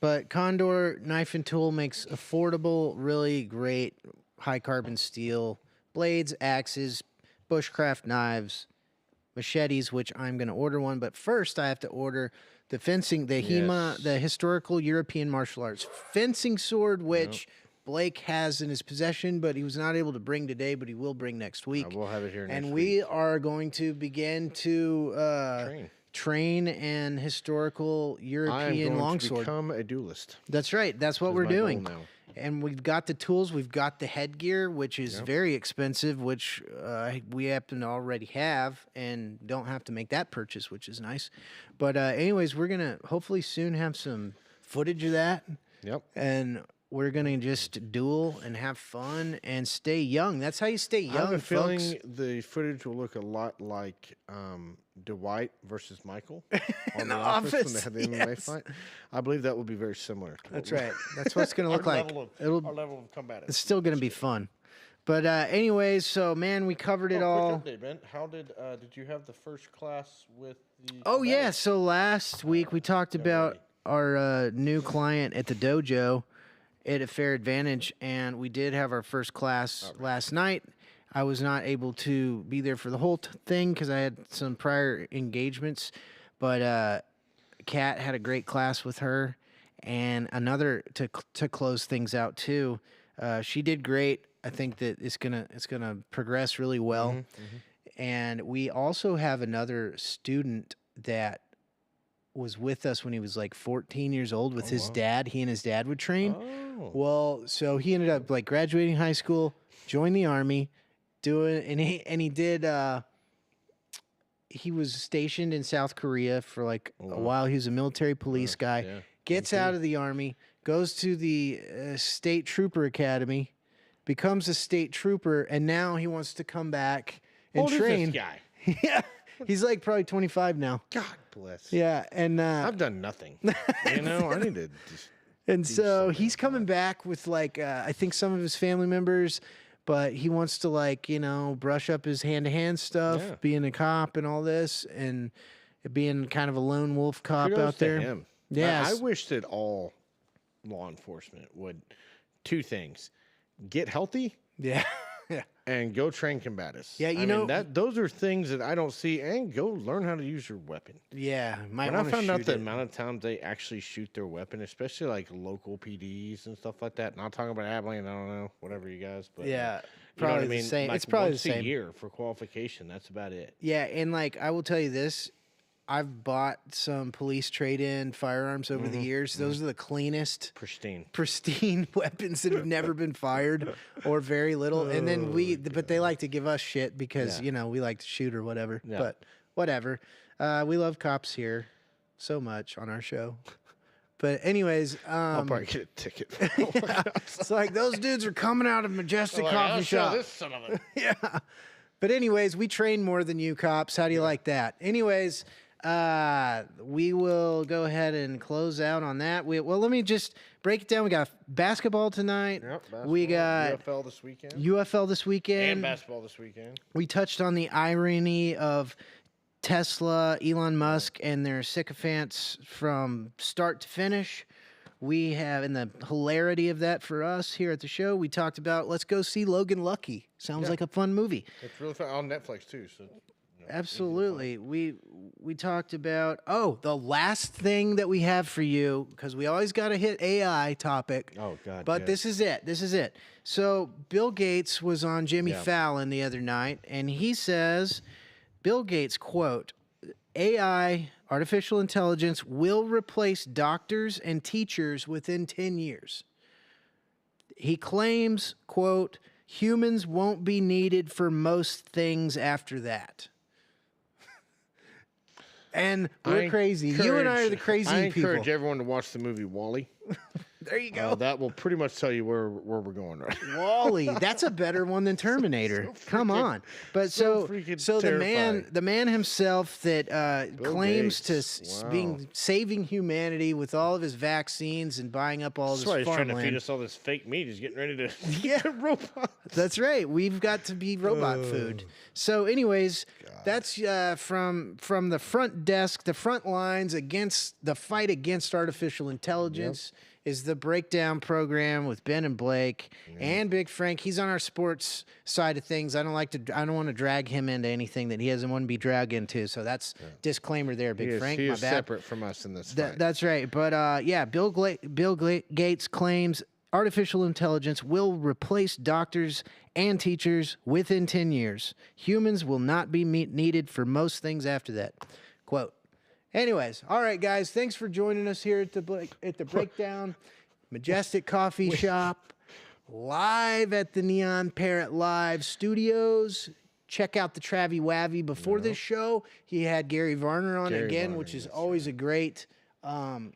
But Condor Knife and Tool makes affordable, really great high carbon steel blades, axes, bushcraft knives, machetes, which I'm going to order one. But first, I have to order the fencing, the HEMA, the Historical European Martial Arts fencing sword, which Blake has in his possession, but he was not able to bring today, but he will bring next week. We'll have it here next week. And we are going to begin to train an historical European longsword. Become a duelist. That's right. That's what we're doing. And we've got the tools. We've got the headgear, which is very expensive, which we happen to already have and don't have to make that purchase, which is nice. But anyways, we're going to hopefully soon have some footage of that. Yep. And we're going to just duel and have fun and stay young. That's how you stay young, I have a folks. feeling the footage will look a lot like Dwight versus Michael on The Office when they had the MMA fight. I believe that will be very similar. That's right. That's what it's going to look like. Our level of combat. It's still going to be fun. But anyways, so, man, we covered it all. Quick update, Ben. How did you have the first class with the... Oh, yeah. So last week we talked about our new client at the dojo at a Fair Advantage, and we did have our first class last night. I was not able to be there for the whole thing because I had some prior engagements, but Kat had a great class with her, and another to close things out too. She did great. I think that it's gonna progress really well. And we also have another student that was with us when he was like 14 years old with his dad. He and his dad would train. Oh. Well, so he ended up like graduating high school, joined the Army, he was stationed in South Korea for like a while. He was a military police guy. Yeah. Gets out of the Army, goes to the State Trooper Academy, becomes a state trooper, and now he wants to come back and train. This guy? Yeah, he's like probably 25 now. God bless. Yeah, and I've done nothing. I need to just. And so he's coming back with like I think some of his family members, but he wants to like brush up his hand-to-hand stuff, being a cop and all this, and being kind of a lone wolf cop out there. Him. Yeah, I wish that all law enforcement would 2 things: get healthy. Yeah. And go train combatives. Yeah, I mean, those are things that I don't see. And go learn how to use your weapon. Yeah, when I found out the amount of times they actually shoot their weapon, especially like local PDs and stuff like that. Not talking about Abilene, I don't know, whatever you guys. But yeah, probably the same. Like it's probably once the same a year for qualification. That's about it. Yeah, and like I will tell you this. I've bought some police trade-in firearms over the years. Those are the cleanest, pristine weapons that have never been fired or very little. And then but they like to give us shit because we like to shoot or whatever. Yeah. But whatever. We love cops here so much on our show. But anyways, I'll probably get a ticket. It's like those dudes are coming out of Majestic Coffee Shop. This son of a... Yeah. But anyways, we train more than you cops. How do you like that? Anyways. We will go ahead and close out on that. Well, let me just break it down. We got basketball tonight. Yep, basketball. We got UFL this weekend. And basketball this weekend. We touched on the irony of Tesla, Elon Musk, and their sycophants from start to finish. We have, in the hilarity of that for us here at the show, we talked about let's go see Logan Lucky. Sounds like a fun movie. It's really fun on Netflix too. So. Absolutely. We talked about the last thing that we have for you, because we always got to hit AI topic. Oh God. But this is it. So Bill Gates was on Jimmy Fallon the other night, and he says, Bill Gates, quote, AI, artificial intelligence, will replace doctors and teachers within 10 years. He claims, quote, humans won't be needed for most things after that. And we're crazy. You and I are the crazy people. I encourage everyone to watch the movie WALL-E. There you go. That will pretty much tell you where we're going right. WALL-E, that's a better one than Terminator. Come on. But so the man himself that claims to being saving humanity with all of his vaccines and buying up all this farmland. That's why he's trying to feed us all this fake meat. He's getting ready to get robots. That's right. We've got to be robot food. So anyways, that's from the front desk, the front lines against the fight against artificial intelligence. Is the breakdown program with Ben and Blake and Big Frank. He's on our sports side of things. I don't want to drag him into anything that he doesn't want to be dragged into. So that's disclaimer there, Big Frank. He is separate from us in this fight. That's right. But Bill Gates claims artificial intelligence will replace doctors and teachers within 10 years. Humans will not be needed for most things after that. Quote. Anyways, all right, guys, thanks for joining us here at the Breakdown Majestic Coffee Shop, live at the Neon Parrot Live Studios. Check out the Travie Wavy. Before this show, he had Gary Varner on which is always a great time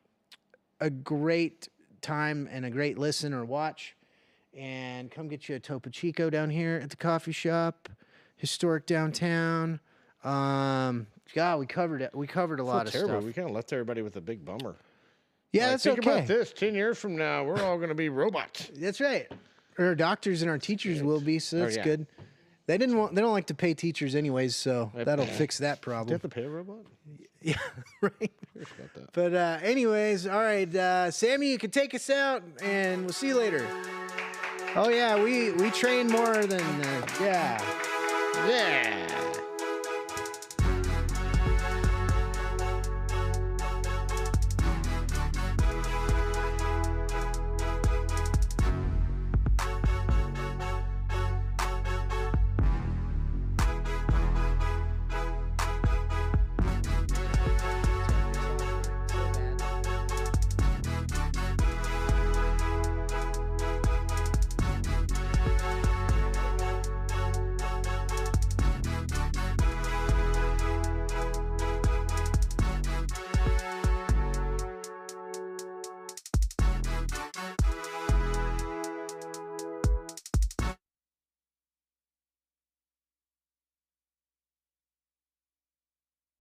and a great listen or watch. And come get you a Topo Chico down here at the coffee shop, historic downtown. God, we covered it. We covered a lot of stuff. We kind of left everybody with a big bummer. Yeah, that's think okay. Think about this. 10 years from now, we're all going to be robots. That's right. Our doctors and our teachers will be, so that's good. They don't like to pay teachers anyways, so that'll fix that problem. Do you have to pay a robot? Yeah, right. But anyways, all right, Sammy, you can take us out, and we'll see you later. Oh yeah, we train more than Yeah.